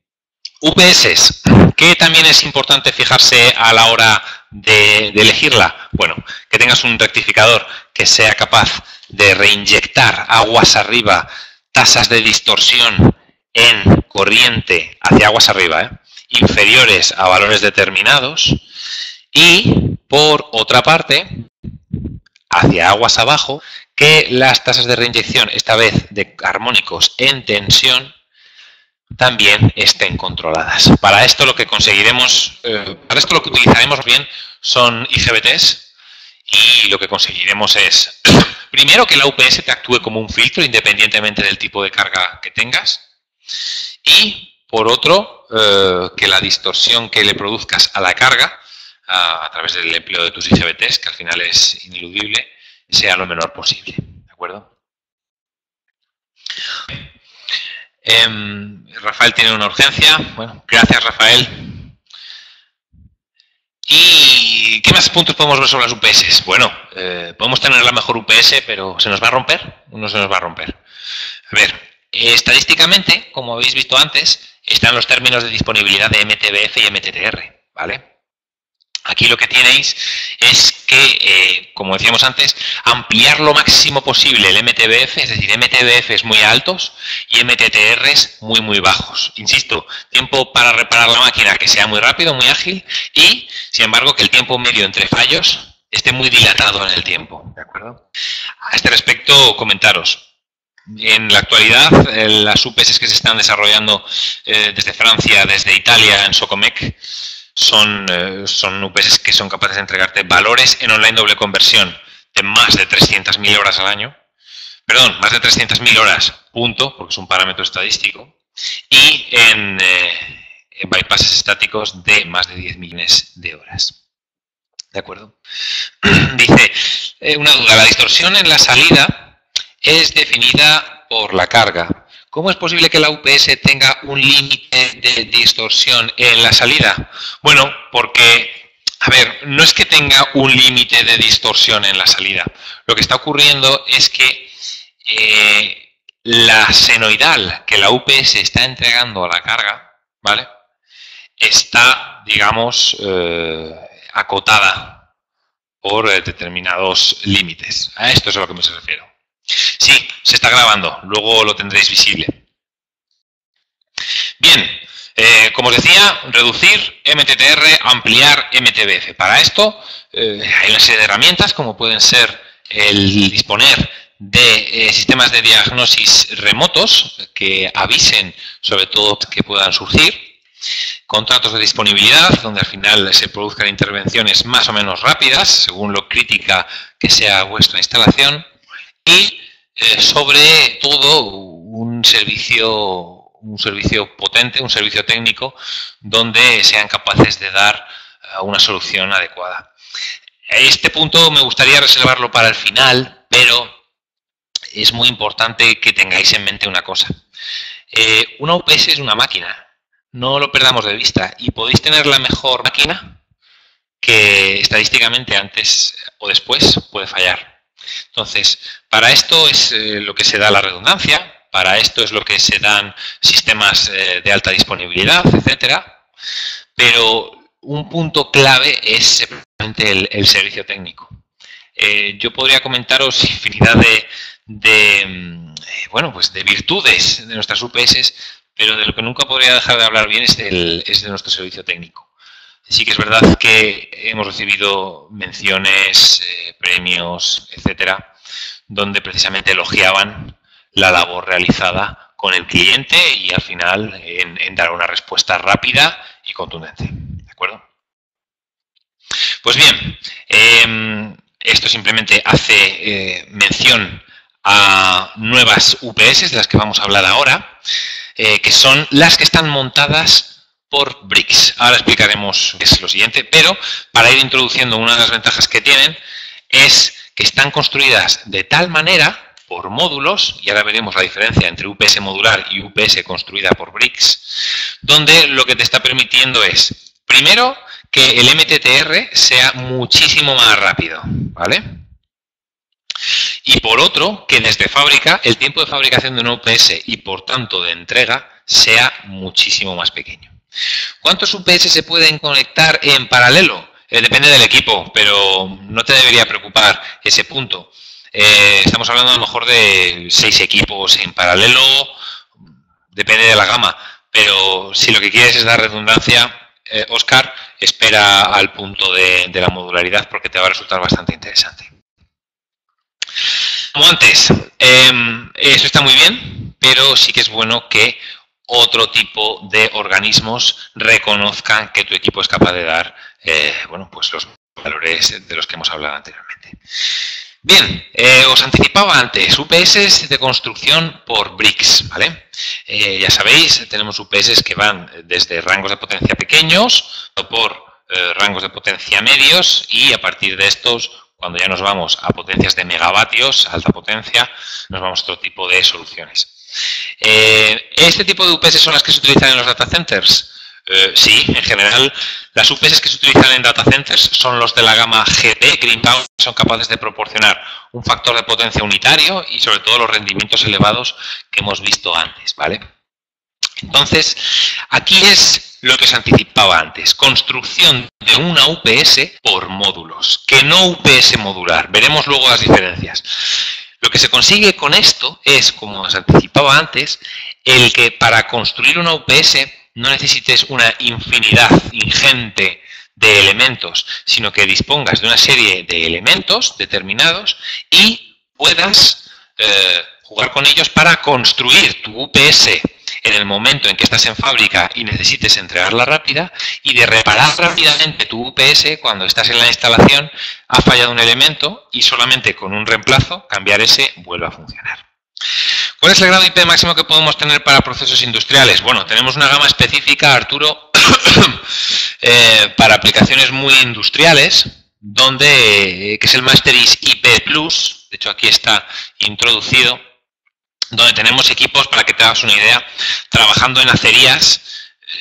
UPS, ¿qué también es importante fijarse a la hora de elegirla? Bueno, que tengas un rectificador que sea capaz de reinyectar aguas arriba, tasas de distorsión en corriente hacia aguas arriba, inferiores a valores determinados, y por otra parte, hacia aguas abajo, que las tasas de reinyección, esta vez de armónicos en tensión, también estén controladas. Para esto lo que conseguiremos, para esto lo que utilizaremos bien son IGBTs, y lo que conseguiremos es, primero, que la UPS te actúe como un filtro independientemente del tipo de carga que tengas, y por otro, que la distorsión que le produzcas a la carga a través del empleo de tus IGBTs, que al final es ineludible, sea lo menor posible. ¿De acuerdo? Rafael tiene una urgencia. Bueno, gracias, Rafael. ¿Y qué más puntos podemos ver sobre las UPS? Bueno, podemos tener la mejor UPS, pero ¿se nos va a romper o no se nos va a romper? A ver, estadísticamente, como habéis visto antes, están los términos de disponibilidad de MTBF y MTTR, ¿vale? Aquí lo que tenéis es que, como decíamos antes, ampliar lo máximo posible el MTBF, es decir, MTBF muy altos y MTTR muy bajos. Insisto, tiempo para reparar la máquina que sea muy rápido, muy ágil y, sin embargo, que el tiempo medio entre fallos esté muy dilatado en el tiempo, ¿de acuerdo? A este respecto, comentaros. En la actualidad, las UPS que se están desarrollando desde Francia, desde Italia, en Socomec, son UPS que son capaces de entregarte valores en online doble conversión. de más de 300.000 horas al año, perdón, más de 300.000 horas, punto, porque es un parámetro estadístico, y en bypasses estáticos de más de 10 millones de horas. ¿De acuerdo? Dice, una duda, la distorsión en la salida es definida por la carga. ¿Cómo es posible que la UPS tenga un límite de distorsión en la salida? Bueno, porque, a ver, no es que tenga un límite de distorsión en la salida. Lo que está ocurriendo es que la senoidal que la UPS está entregando a la carga, ¿vale?, está, digamos, acotada por determinados límites. A esto es a lo que me refiero. Sí, se está grabando, luego lo tendréis visible. Bien, como os decía, reducir MTTR, ampliar MTBF. Para esto hay una serie de herramientas, como pueden ser el disponer de sistemas de diagnosis remotos que avisen sobre todo que puedan surgir, contratos de disponibilidad, donde al final se produzcan intervenciones más o menos rápidas, según lo crítica que sea vuestra instalación, y sobre todo un servicio potente, un servicio técnico, donde sean capaces de dar una solución adecuada. Este punto me gustaría reservarlo para el final, pero es muy importante que tengáis en mente una cosa. Una UPS es una máquina. No lo perdamos de vista, y podéis tener la mejor máquina que estadísticamente antes o después puede fallar. Entonces, para esto es lo que se da la redundancia, para esto es lo que se dan sistemas de alta disponibilidad, etcétera. Pero un punto clave es simplemente el servicio técnico. Yo podría comentaros infinidad de virtudes de nuestras UPS, pero de lo que nunca podría dejar de hablar bien es de nuestro servicio técnico. Sí que es verdad que hemos recibido menciones, premios, etcétera, donde precisamente elogiaban la labor realizada con el cliente y al final en dar una respuesta rápida y contundente. ¿De acuerdo? Pues bien, esto simplemente hace mención a nuevas UPS, de las que vamos a hablar ahora, que son las que están montadas por Brix. Ahora explicaremos qué es lo siguiente, pero para ir introduciendo una de las ventajas que tienen es que están construidas de tal manera, por módulos, y ahora veremos la diferencia entre UPS modular y UPS construida por Brix, donde lo que te está permitiendo es, primero, que el MTTR sea muchísimo más rápido, ¿vale? Y por otro, que desde fábrica el tiempo de fabricación de una UPS y por tanto de entrega sea muchísimo más pequeño. ¿Cuántos UPS se pueden conectar en paralelo? Depende del equipo, pero no te debería preocupar ese punto. Estamos hablando a lo mejor de 6 equipos en paralelo, depende de la gama, pero si lo que quieres es dar redundancia, Óscar, espera al punto de la modularidad porque te va a resultar bastante interesante. Como antes, eso está muy bien, pero sí que es bueno que otro tipo de organismos reconozcan que tu equipo es capaz de dar pues los valores de los que hemos hablado anteriormente. Bien, os anticipaba antes, UPS de construcción por Brix, ¿vale? Ya sabéis, tenemos UPS que van desde rangos de potencia pequeños por rangos de potencia medios y a partir de estos, cuando ya nos vamos a potencias de megavatios, alta potencia, nos vamos a otro tipo de soluciones. ¿Este tipo de UPS son las que se utilizan en los data centers? Sí, en general, las UPS que se utilizan en data centers son los de la gama GP, Green Power, que son capaces de proporcionar un factor de potencia unitario y sobre todo los rendimientos elevados que hemos visto antes, ¿vale? Entonces, aquí es lo que se anticipaba antes, construcción de una UPS por módulos, que no UPS modular. Veremos luego las diferencias. Lo que se consigue con esto es, como se anticipaba antes, el que para construir una UPS no necesites una infinidad ingente de elementos, sino que dispongas de una serie de elementos determinados y puedas jugar con ellos para construir tu UPS en el momento en que estás en fábrica y necesites entregarla rápida, y de reparar rápidamente tu UPS cuando estás en la instalación, ha fallado un elemento y solamente con un reemplazo, cambiar ese, vuelve a funcionar. ¿Cuál es el grado IP máximo que podemos tener para procesos industriales? Bueno, tenemos una gama específica, Arturo, para aplicaciones muy industriales, que es el Masteris IP Plus, de hecho aquí está introducido, donde tenemos equipos, para que te hagas una idea, trabajando en acerías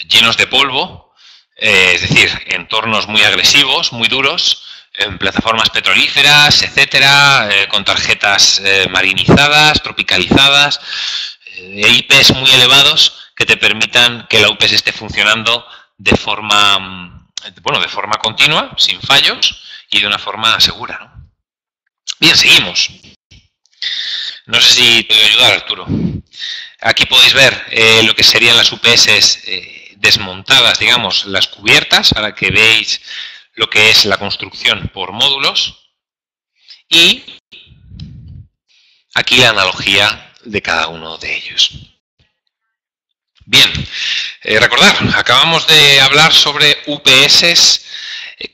llenos de polvo, es decir, entornos muy agresivos, muy duros, en plataformas petrolíferas, etcétera, con tarjetas marinizadas, tropicalizadas, IPs muy elevados que te permitan que la UPS esté funcionando de forma continua, sin fallos y de una forma segura, ¿no? Bien, seguimos. No sé si te puedo ayudar, Arturo. Aquí podéis ver lo que serían las UPS desmontadas, digamos, las cubiertas, para que veáis lo que es la construcción por módulos. Y aquí la analogía de cada uno de ellos. Bien, recordad, acabamos de hablar sobre UPS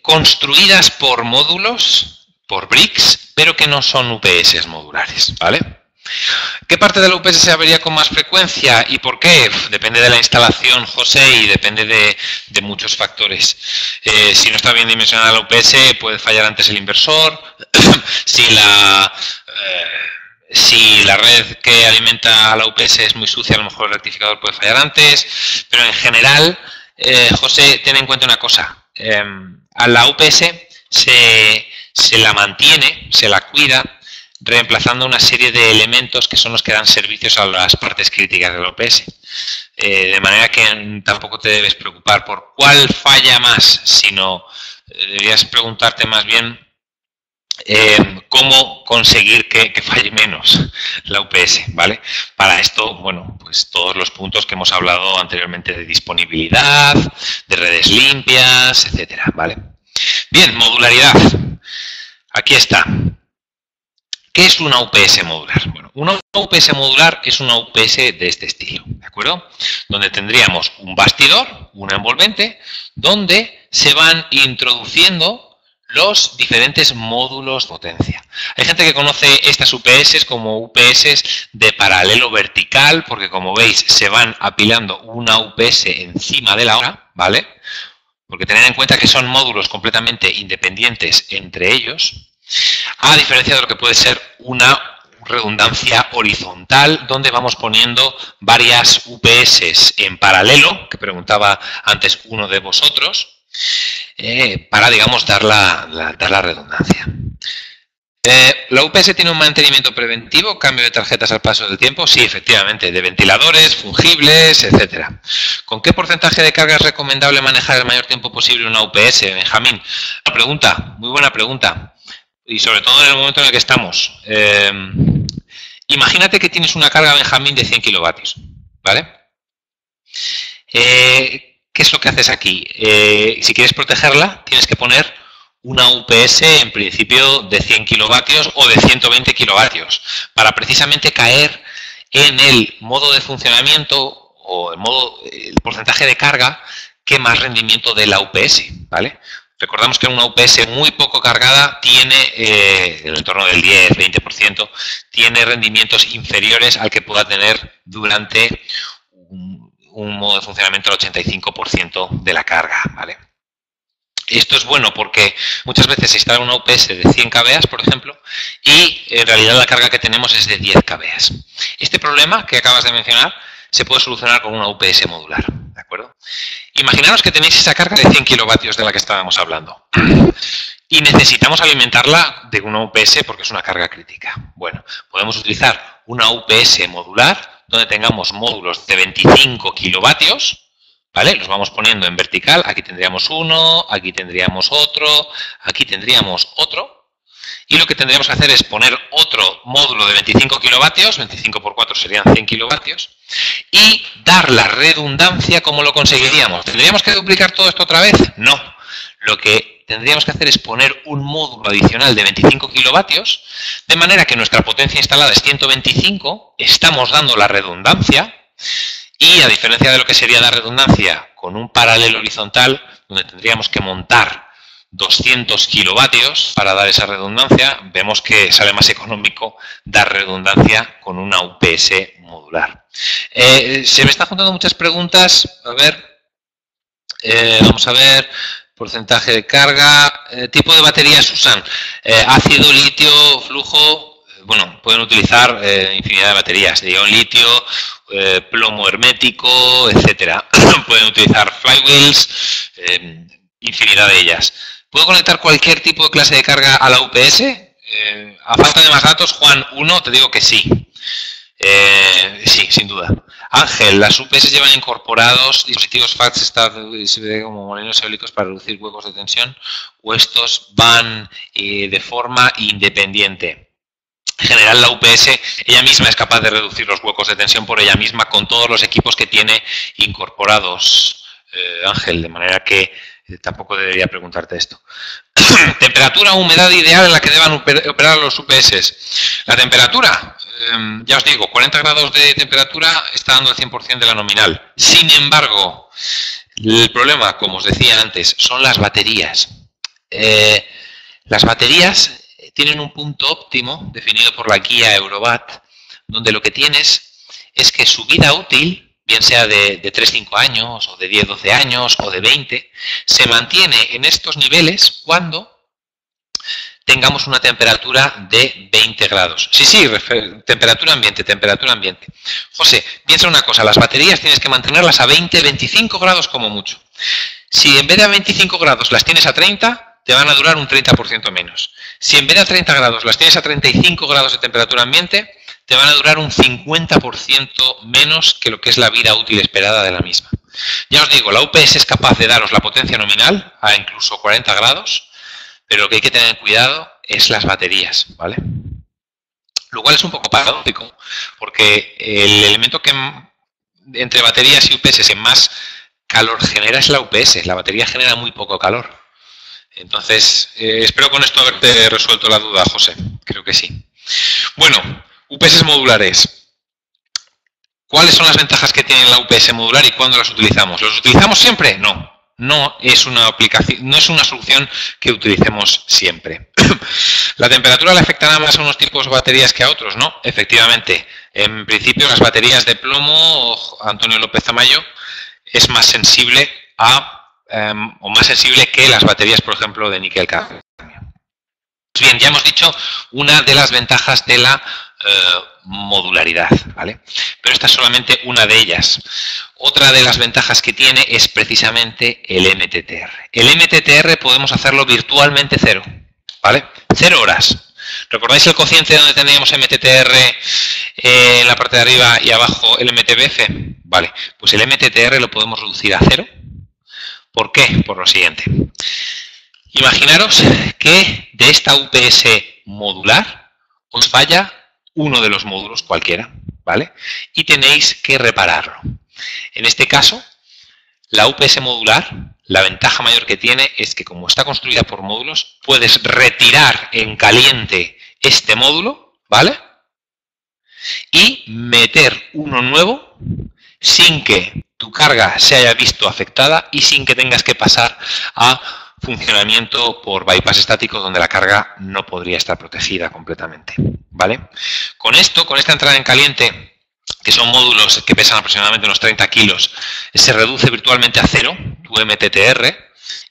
construidas por módulos, por bricks, pero que no son UPS modulares, ¿vale? ¿Qué parte de la UPS se avería con más frecuencia y por qué? Depende de la instalación, José, y depende de muchos factores. Si no está bien dimensionada la UPS, puede fallar antes el inversor. Si la red que alimenta a la UPS es muy sucia, a lo mejor el rectificador puede fallar antes. Pero en general, José, ten en cuenta una cosa. A la UPS se la mantiene, se la cuida, reemplazando una serie de elementos que son los que dan servicios a las partes críticas de la UPS. De manera que tampoco te debes preocupar por cuál falla más, sino deberías preguntarte más bien cómo conseguir que falle menos la UPS, ¿vale? Para esto, bueno, pues todos los puntos que hemos hablado anteriormente de disponibilidad, de redes limpias, etcétera, ¿vale? Bien, modularidad. Aquí está. ¿Qué es una UPS modular? Bueno, una UPS modular es una UPS de este estilo, ¿de acuerdo? Donde tendríamos un bastidor, un envolvente, donde se van introduciendo los diferentes módulos de potencia. Hay gente que conoce estas UPS como UPS de paralelo vertical, porque como veis se van apilando una UPS encima de la otra, ¿vale? Porque tened en cuenta que son módulos completamente independientes entre ellos, a diferencia de lo que puede ser una redundancia horizontal, donde vamos poniendo varias UPS en paralelo, que preguntaba antes uno de vosotros, para, digamos, dar la redundancia. ¿La UPS tiene un mantenimiento preventivo, cambio de tarjetas al paso del tiempo? Sí, efectivamente, de ventiladores, fungibles, etcétera. ¿Con qué porcentaje de carga es recomendable manejar el mayor tiempo posible una UPS, Benjamín? Una pregunta, muy buena pregunta. Y sobre todo en el momento en el que estamos. Imagínate que tienes una carga, Benjamín, de 100 kilovatios, ¿vale? ¿Qué es lo que haces aquí? Si quieres protegerla, tienes que poner una UPS en principio de 100 kilovatios o de 120 kilovatios para precisamente caer en el modo de funcionamiento o el porcentaje de carga que más rendimiento de la UPS, ¿vale? Recordamos que una UPS muy poco cargada tiene, en el torno del 10-20%, tiene rendimientos inferiores al que pueda tener durante un modo de funcionamiento del 85% de la carga, ¿vale? Esto es bueno porque muchas veces se instala una UPS de 100 kVA, por ejemplo, y en realidad la carga que tenemos es de 10 kVA. Este problema que acabas de mencionar se puede solucionar con una UPS modular, ¿de acuerdo? Imaginaros que tenéis esa carga de 100 kilovatios de la que estábamos hablando y necesitamos alimentarla de una UPS porque es una carga crítica. Bueno, podemos utilizar una UPS modular donde tengamos módulos de 25 kilovatios, ¿vale? Los vamos poniendo en vertical, aquí tendríamos uno, aquí tendríamos otro, aquí tendríamos otro. Y lo que tendríamos que hacer es poner otro módulo de 25 kilovatios, 25 por 4 serían 100 kilovatios, y dar la redundancia. ¿Cómo lo conseguiríamos? ¿Tendríamos que duplicar todo esto otra vez? No. Lo que tendríamos que hacer es poner un módulo adicional de 25 kilovatios, de manera que nuestra potencia instalada es 125, estamos dando la redundancia, Y a diferencia de lo que sería la redundancia con un paralelo horizontal, donde tendríamos que montar 200 kilovatios para dar esa redundancia, vemos que sale más económico dar redundancia con una UPS modular. Se me están juntando muchas preguntas. A ver, vamos a ver. Porcentaje de carga. Tipo de baterías usan. Ácido, litio, flujo. Bueno, pueden utilizar infinidad de baterías. De ion litio, plomo hermético, etcétera. Pueden utilizar flywheels, infinidad de ellas. ¿Puedo conectar cualquier tipo de clase de carga a la UPS? A falta de más datos, Juan 1, te digo que sí. Sí, sin duda. Ángel, las UPS llevan incorporados dispositivos FACTS como molinos eólicos para reducir huecos de tensión, o estos van de forma independiente. En general, la UPS ella misma es capaz de reducir los huecos de tensión por ella misma con todos los equipos que tiene incorporados, Ángel, de manera que tampoco debería preguntarte esto. Temperatura o humedad ideal en la que deban operar los UPS. La temperatura, ya os digo, 40 grados de temperatura está dando el 100% de la nominal. Sin embargo, el problema, como os decía antes, son las baterías. Las baterías tienen un punto óptimo definido por la guía Eurobat, donde lo que tienes es que su vida útil, bien sea de 3-5 años, o de 10-12 años, o de 20, se mantiene en estos niveles cuando tengamos una temperatura de 20 grados. Sí, temperatura ambiente, temperatura ambiente. José, piensa una cosa, las baterías tienes que mantenerlas a 20-25 grados como mucho. Si en vez de a 25 grados las tienes a 30, te van a durar un 30% menos. Si en vez de a 30 grados las tienes a 35 grados de temperatura ambiente, te van a durar un 50% menos que lo que es la vida útil esperada de la misma. Ya os digo, la UPS es capaz de daros la potencia nominal a incluso 40 grados, pero lo que hay que tener cuidado es las baterías, ¿vale? Lo cual es un poco paradójico, porque el elemento que entre baterías y UPS que más calor genera es la UPS. La batería genera muy poco calor. Entonces, espero con esto haberte resuelto la duda, José. Creo que sí. Bueno, UPS modulares. ¿Cuáles son las ventajas que tiene la UPS modular y cuándo las utilizamos? ¿Los utilizamos siempre? No. No es una aplicación, no es una solución que utilicemos siempre. ¿La temperatura le afectará más a unos tipos de baterías que a otros? No, efectivamente. En principio, las baterías de plomo, Antonio López Amayo, es más sensible o más sensible que las baterías, por ejemplo, de níquel cadmio. Bien, ya hemos dicho una de las ventajas de la modularidad, ¿vale? Pero esta es solamente una de ellas. Otra de las ventajas que tiene es precisamente el MTTR. El MTTR podemos hacerlo virtualmente cero, ¿vale? 0 horas. ¿Recordáis el cociente donde teníamos MTTR en la parte de arriba y abajo el MTBF? Vale, pues el MTTR lo podemos reducir a 0. ¿Por qué? Por lo siguiente. Imaginaros que de esta UPS modular os falla uno de los módulos cualquiera, ¿vale? Y tenéis que repararlo. En este caso, la UPS modular, la ventaja mayor que tiene es que como está construida por módulos, puedes retirar en caliente este módulo, ¿vale? Y meter uno nuevo sin que tu carga se haya visto afectada y sin que tengas que pasar a funcionamiento por bypass estático donde la carga no podría estar protegida completamente, ¿vale? Con esto, con esta entrada en caliente, que son módulos que pesan aproximadamente unos 30 kilos, se reduce virtualmente a 0 tu MTTR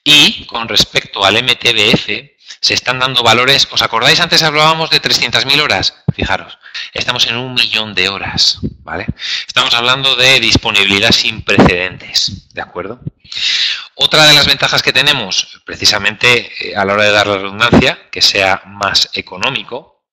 y con respecto al MTBF se están dando valores. ¿Os acordáis? Antes hablábamos de 300.000 horas. Fijaros, estamos en 1.000.000 de horas, ¿vale? Estamos hablando de disponibilidad sin precedentes, ¿de acuerdo? Otra de las ventajas que tenemos, precisamente a la hora de dar la redundancia, que sea más económico,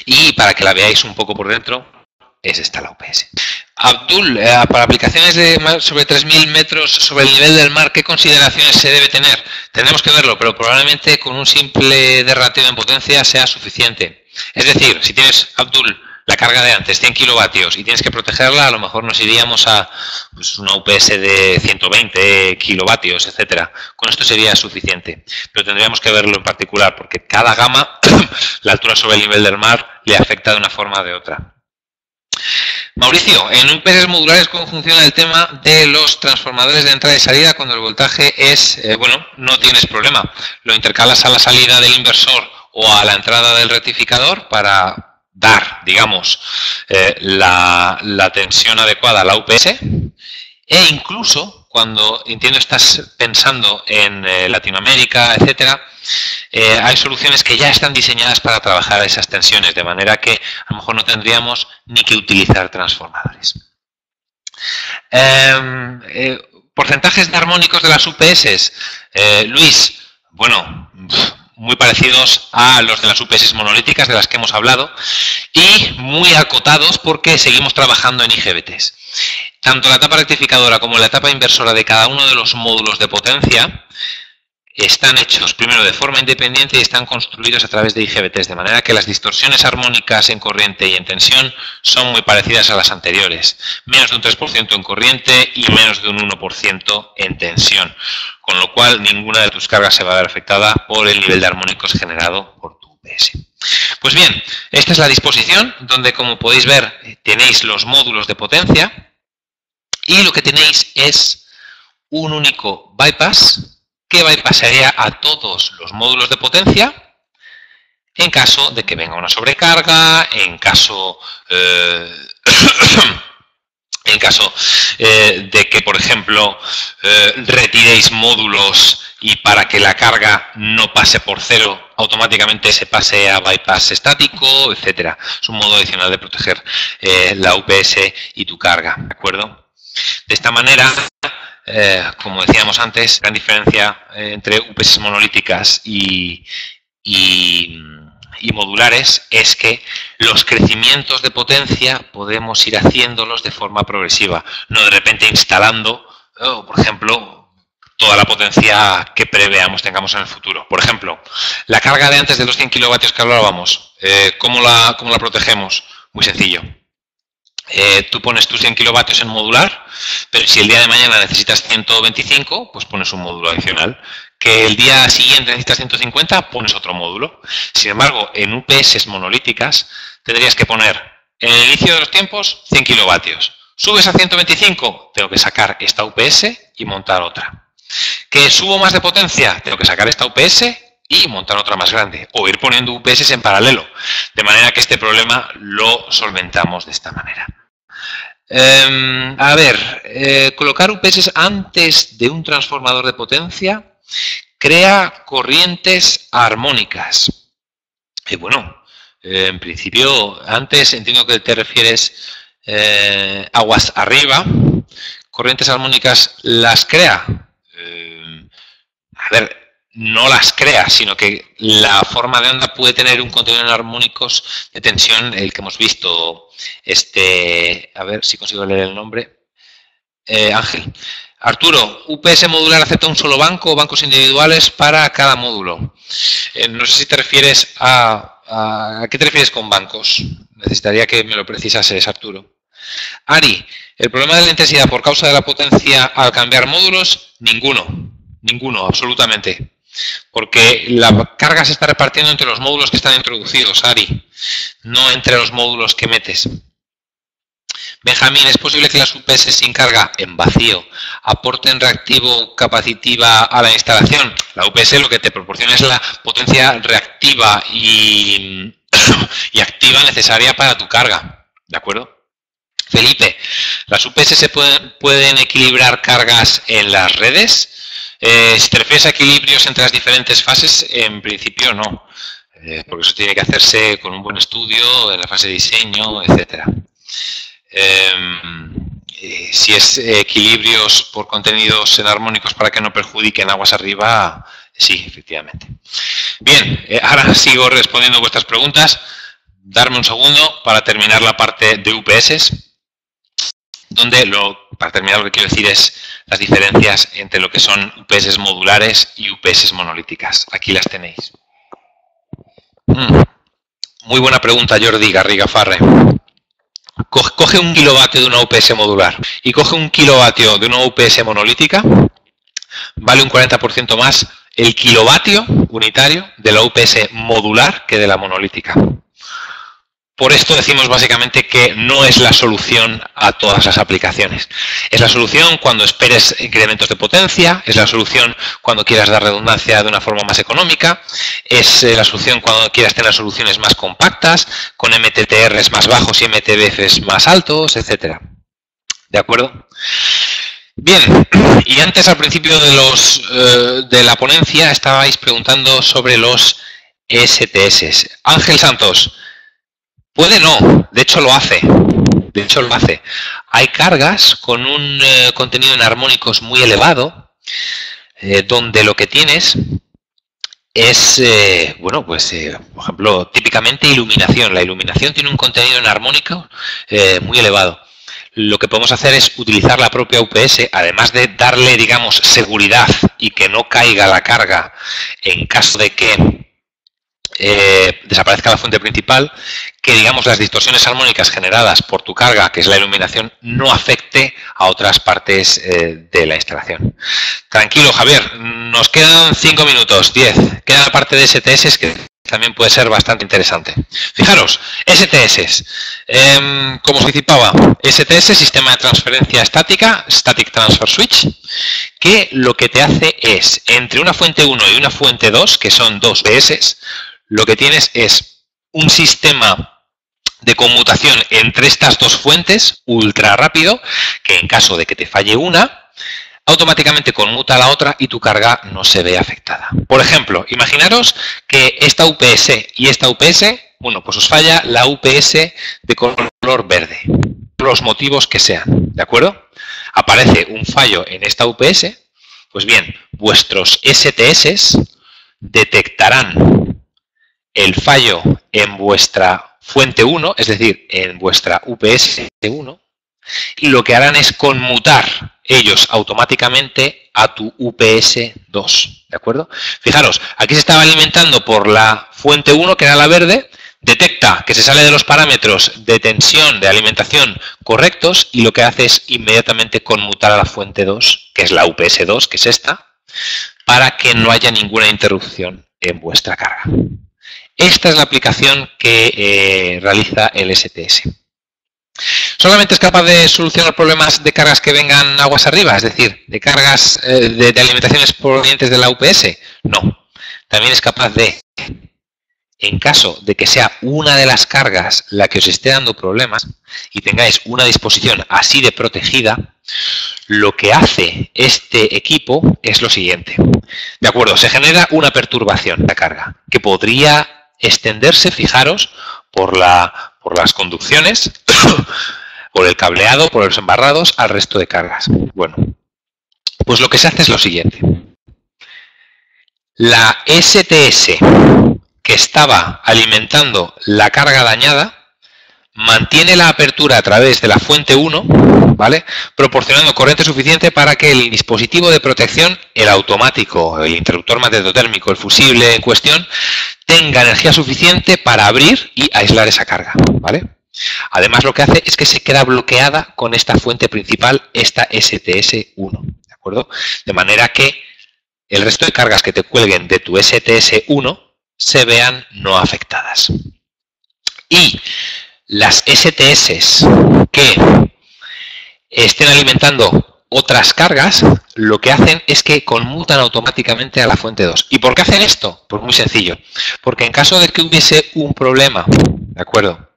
y para que la veáis un poco por dentro, es esta la UPS. Abdul, para aplicaciones de sobre 3.000 metros sobre el nivel del mar, ¿qué consideraciones se debe tener? Tendremos que verlo, pero probablemente con un simple derrateo en potencia sea suficiente. Es decir, si tienes, Abdul, la carga de antes, 100 kilovatios, y tienes que protegerla, a lo mejor nos iríamos a pues, una UPS de 120 kilovatios, etcétera. Con esto sería suficiente, pero tendríamos que verlo en particular, porque cada gama, la altura sobre el nivel del mar, le afecta de una forma o de otra. Mauricio, en UPS modulares, ¿cómo funciona el tema de los transformadores de entrada y salida cuando el voltaje es, bueno, no tienes problema? Lo intercalas a la salida del inversor o a la entrada del rectificador para dar, digamos, la tensión adecuada a la UPS. E incluso, cuando, entiendo, estás pensando en Latinoamérica, etcétera, hay soluciones que ya están diseñadas para trabajar a esas tensiones, de manera que a lo mejor no tendríamos ni que utilizar transformadores. Porcentajes de armónicos de las UPS. Luis, bueno, muy parecidos a los de las UPS monolíticas de las que hemos hablado y muy acotados porque seguimos trabajando en IGBTs. Tanto la etapa rectificadora como la etapa inversora de cada uno de los módulos de potencia están hechos primero de forma independiente y están construidos a través de IGBTs, de manera que las distorsiones armónicas en corriente y en tensión son muy parecidas a las anteriores. Menos de un 3% en corriente y menos de un 1% en tensión, con lo cual ninguna de tus cargas se va a ver afectada por el nivel de armónicos generado por tu UPS. Pues bien, esta es la disposición donde, como podéis ver, tenéis los módulos de potencia y lo que tenéis es un único bypass que bypassaría a todos los módulos de potencia en caso de que venga una sobrecarga, en caso de que, por ejemplo, retiréis módulos y para que la carga no pase por cero, automáticamente se pase a bypass estático, etcétera. Es un modo adicional de proteger la UPS y tu carga, ¿de acuerdo? De esta manera, como decíamos antes, la gran diferencia entre UPS monolíticas y modulares es que los crecimientos de potencia podemos ir haciéndolos de forma progresiva, no de repente instalando, por ejemplo, toda la potencia que preveamos tengamos en el futuro. Por ejemplo, la carga de antes de los 100 kilovatios que hablábamos, ¿cómo la protegemos? Muy sencillo. Tú pones tus 100 kilovatios en modular, pero si el día de mañana necesitas 125, pues pones un módulo adicional. Que el día siguiente necesitas 150, pones otro módulo. Sin embargo, en UPS monolíticas tendrías que poner en el inicio de los tiempos 100 kilovatios. Subes a 125, tengo que sacar esta UPS y montar otra. Que subo más de potencia, tengo que sacar esta UPS y montar otra más grande, o ir poniendo UPS en paralelo, de manera que este problema lo solventamos de esta manera. Colocar UPS antes de un transformador de potencia crea corrientes armónicas. Y bueno, en principio, antes entiendo que te refieres aguas arriba, corrientes armónicas las crea. No las crea, sino que la forma de onda puede tener un contenido en armónicos de tensión, el que hemos visto, a ver si consigo leer el nombre, Ángel. Arturo, ¿UPS modular acepta un solo banco o bancos individuales para cada módulo? No sé si te refieres ¿a qué te refieres con bancos? Necesitaría que me lo precisases, Arturo. Ari, ¿el problema de la intensidad por causa de la potencia al cambiar módulos? Ninguno, absolutamente. Porque la carga se está repartiendo entre los módulos que están introducidos, Ari, no entre los módulos que metes. Benjamín, ¿es posible que las UPS sin carga en vacío aporten reactivo capacitiva a la instalación? La UPS lo que te proporciona es la potencia reactiva y activa necesaria para tu carga, ¿de acuerdo? Felipe, ¿las UPS se pueden equilibrar cargas en las redes? Si te refieres a equilibrios entre las diferentes fases, en principio no, porque eso tiene que hacerse con un buen estudio en la fase de diseño, etcétera. Si es equilibrios por contenidos enarmónicos para que no perjudiquen aguas arriba, sí, efectivamente. Bien, ahora sigo respondiendo vuestras preguntas. Darme un segundo para terminar la parte de UPS. Donde, para terminar, lo que quiero decir es las diferencias entre lo que son UPS modulares y UPS monolíticas. Aquí las tenéis. Muy buena pregunta, Jordi Garriga Farre. Coge un kilovatio de una UPS modular y coge un kilovatio de una UPS monolítica, vale un 40% más el kilovatio unitario de la UPS modular que de la monolítica. Por esto decimos básicamente que no es la solución a todas las aplicaciones. Es la solución cuando esperes incrementos de potencia, es la solución cuando quieras dar redundancia de una forma más económica, es la solución cuando quieras tener soluciones más compactas, con MTTRs más bajos y MTBFs más altos, etcétera. ¿De acuerdo? Bien, y antes al principio de la ponencia estabais preguntando sobre los STS. Ángel Santos. Puede no, de hecho lo hace. Hay cargas con un contenido en armónicos muy elevado, donde lo que tienes es, bueno, pues, por ejemplo, típicamente iluminación. La iluminación tiene un contenido en armónico muy elevado. Lo que podemos hacer es utilizar la propia UPS, además de darle, digamos, seguridad y que no caiga la carga en caso de que desaparezca la fuente principal, que digamos las distorsiones armónicas generadas por tu carga, que es la iluminación, no afecte a otras partes de la instalación. Tranquilo, Javier, nos quedan 5 minutos, 10. Queda la parte de STS que también puede ser bastante interesante. Fijaros, STS, como os anticipaba, STS, Sistema de Transferencia Estática, Static Transfer Switch, que lo que te hace es, entre una fuente 1 y una fuente 2, que son dos BS, lo que tienes es un sistema de conmutación entre estas dos fuentes ultra rápido, que en caso de que te falle una, automáticamente conmuta a la otra y tu carga no se ve afectada. Por ejemplo, imaginaros que esta UPS y esta UPS, bueno, pues os falla la UPS de color verde, por los motivos que sean, ¿de acuerdo? Aparece un fallo en esta UPS, pues bien, vuestros STS detectarán el fallo en vuestra fuente 1, es decir, en vuestra UPS 1, y lo que harán es conmutar ellos automáticamente a tu UPS 2, ¿de acuerdo? Fijaros, aquí se estaba alimentando por la fuente 1, que era la verde, detecta que se sale de los parámetros de tensión, de alimentación correctos, y lo que hace es inmediatamente conmutar a la fuente 2, que es la UPS 2, que es esta, para que no haya ninguna interrupción en vuestra carga. Esta es la aplicación que realiza el STS. ¿Solamente es capaz de solucionar problemas de cargas que vengan aguas arriba? Es decir, de cargas de alimentaciones provenientes de la UPS. No. También es capaz de, en caso de que sea una de las cargas la que os esté dando problemas y tengáis una disposición así de protegida, lo que hace este equipo es lo siguiente. De acuerdo, se genera una perturbación de la carga que podría extenderse, fijaros, por las conducciones, por el cableado, por los embarrados, al resto de cargas. Bueno, pues lo que se hace es lo siguiente. La STS que estaba alimentando la carga dañada mantiene la apertura a través de la fuente 1, ¿vale?, proporcionando corriente suficiente para que el dispositivo de protección, el automático, el interruptor magnetotérmico, el fusible en cuestión, tenga energía suficiente para abrir y aislar esa carga, ¿vale? Además, lo que hace es que se queda bloqueada con esta fuente principal, esta STS1, ¿de acuerdo? De manera que el resto de cargas que te cuelguen de tu STS1 se vean no afectadas. Y las STS que estén alimentando otras cargas, lo que hacen es que conmutan automáticamente a la fuente 2. ¿Y por qué hacen esto? Pues muy sencillo. Porque en caso de que hubiese un problema, ¿de acuerdo?,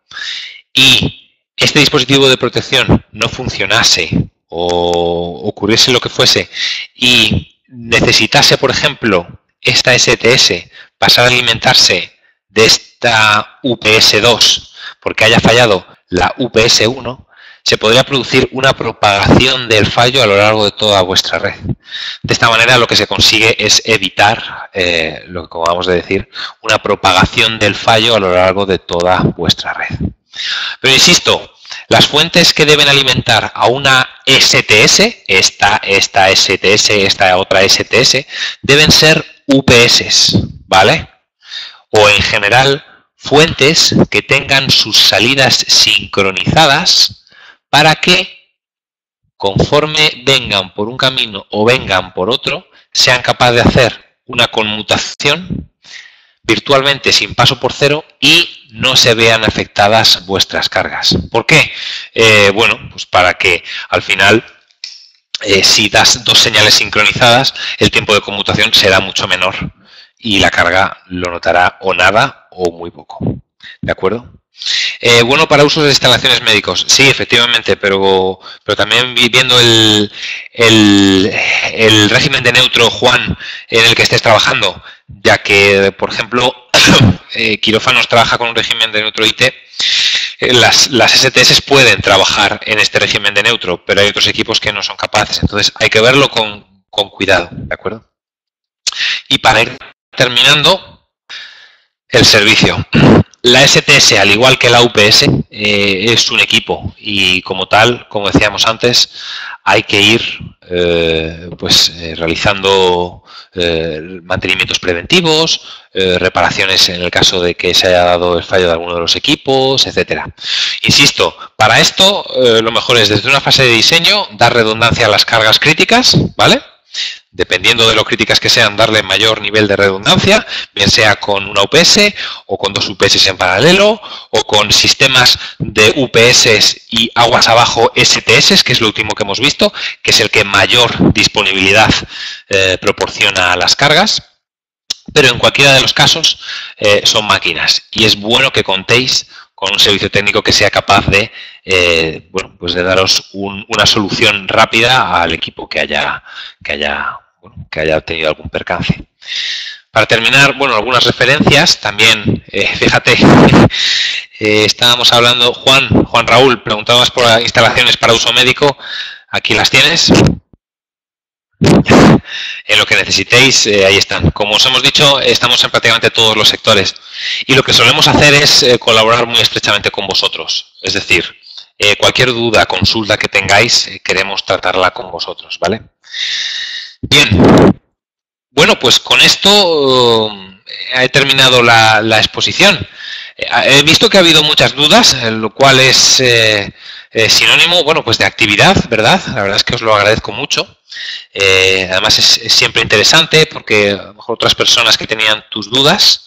y este dispositivo de protección no funcionase o ocurriese lo que fuese y necesitase, por ejemplo, esta STS pasar a alimentarse de esta UPS2 porque haya fallado la UPS1, se podría producir una propagación del fallo a lo largo de toda vuestra red. De esta manera lo que se consigue es evitar, lo que acabamos de decir, una propagación del fallo a lo largo de toda vuestra red. Pero insisto, las fuentes que deben alimentar a una STS, esta STS, esta otra STS, deben ser UPS, ¿vale? O en general, fuentes que tengan sus salidas sincronizadas para que, conforme vengan por un camino o vengan por otro, sean capaces de hacer una conmutación virtualmente sin paso por cero y no se vean afectadas vuestras cargas. ¿Por qué? Bueno, pues para que al final, si das dos señales sincronizadas, el tiempo de conmutación será mucho menor y la carga lo notará o nada o muy poco. ¿De acuerdo? Bueno, para usos de instalaciones médicos, sí, efectivamente, pero también viendo el régimen de neutro, Juan, en el que estés trabajando, ya que, por ejemplo, quirófanos trabaja con un régimen de neutro IT, las STS pueden trabajar en este régimen de neutro, pero hay otros equipos que no son capaces, entonces hay que verlo con cuidado, ¿de acuerdo? Y para ir terminando, el servicio. La STS, al igual que la UPS, es un equipo y como tal, como decíamos antes, hay que ir realizando mantenimientos preventivos, reparaciones en el caso de que se haya dado el fallo de alguno de los equipos, etcétera. Insisto, para esto lo mejor es desde una fase de diseño dar redundancia a las cargas críticas, ¿vale? Dependiendo de lo críticas que sean, darle mayor nivel de redundancia, bien sea con una UPS o con dos UPS en paralelo o con sistemas de UPS y aguas abajo STS, que es lo último que hemos visto, que es el que mayor disponibilidad proporciona a las cargas. Pero en cualquiera de los casos son máquinas y es bueno que contéis con un servicio técnico que sea capaz de, de daros una solución rápida al equipo que haya tenido algún percance. Para terminar, bueno, algunas referencias también, fíjate, estábamos hablando, Juan Raúl, preguntabas por instalaciones para uso médico, aquí las tienes. En lo que necesitéis, ahí están. Como os hemos dicho, estamos en prácticamente todos los sectores. Y lo que solemos hacer es colaborar muy estrechamente con vosotros. Es decir, cualquier duda, consulta que tengáis, queremos tratarla con vosotros, ¿vale? Bien. Bueno, pues con esto he terminado la exposición. He visto que ha habido muchas dudas, lo cual es sinónimo, bueno, pues de actividad, ¿verdad? La verdad es que os lo agradezco mucho. Además es siempre interesante porque a lo mejor otras personas que tenían tus dudas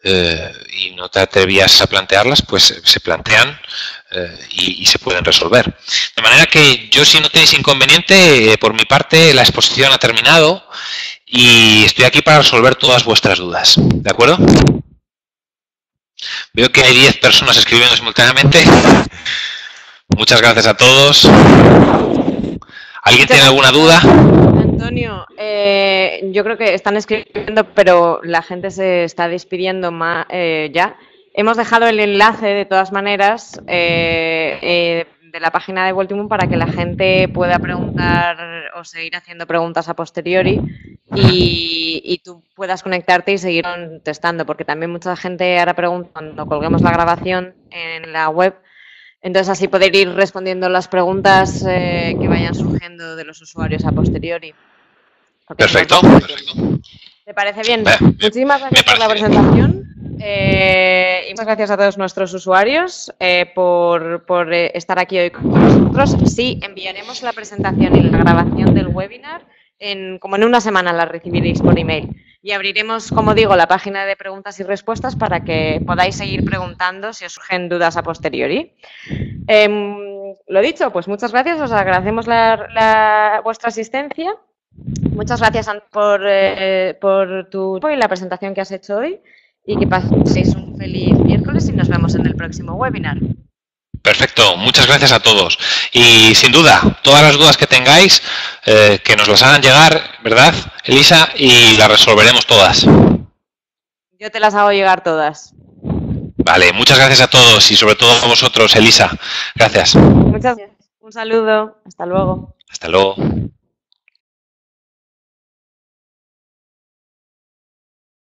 y no te atrevías a plantearlas, pues se plantean y se pueden resolver. De manera que yo, si no tenéis inconveniente, por mi parte la exposición ha terminado y estoy aquí para resolver todas vuestras dudas. ¿De acuerdo? Veo que hay 10 personas escribiendo simultáneamente. Muchas gracias a todos. ¿Alguien tiene alguna duda? Antonio, yo creo que están escribiendo, pero la gente se está despidiendo ya. Hemos dejado el enlace, de todas maneras, de la página de Voltimum para que la gente pueda preguntar o seguir haciendo preguntas a posteriori y tú puedas conectarte y seguir contestando, porque también mucha gente hará preguntas cuando colguemos la grabación en la web. Entonces, así poder ir respondiendo las preguntas que vayan surgiendo de los usuarios a posteriori. Perfecto. ¿Te parece bien? Muchísimas gracias por la presentación. Y muchas gracias a todos nuestros usuarios por estar aquí hoy con nosotros. Sí, enviaremos la presentación y la grabación del webinar como en una semana la recibiréis por email. Y abriremos, como digo, la página de preguntas y respuestas para que podáis seguir preguntando si os surgen dudas a posteriori. Lo dicho, pues muchas gracias, os agradecemos vuestra asistencia. Muchas gracias por tu tiempo y la presentación que has hecho hoy y que paséis un feliz miércoles y nos vemos en el próximo webinar. Perfecto, muchas gracias a todos. Y sin duda, todas las dudas que tengáis, que nos las hagan llegar, ¿verdad, Elisa? Y las resolveremos todas. Yo te las hago llegar todas. Vale, muchas gracias a todos y sobre todo a vosotros, Elisa. Gracias. Muchas gracias. Un saludo. Hasta luego. Hasta luego.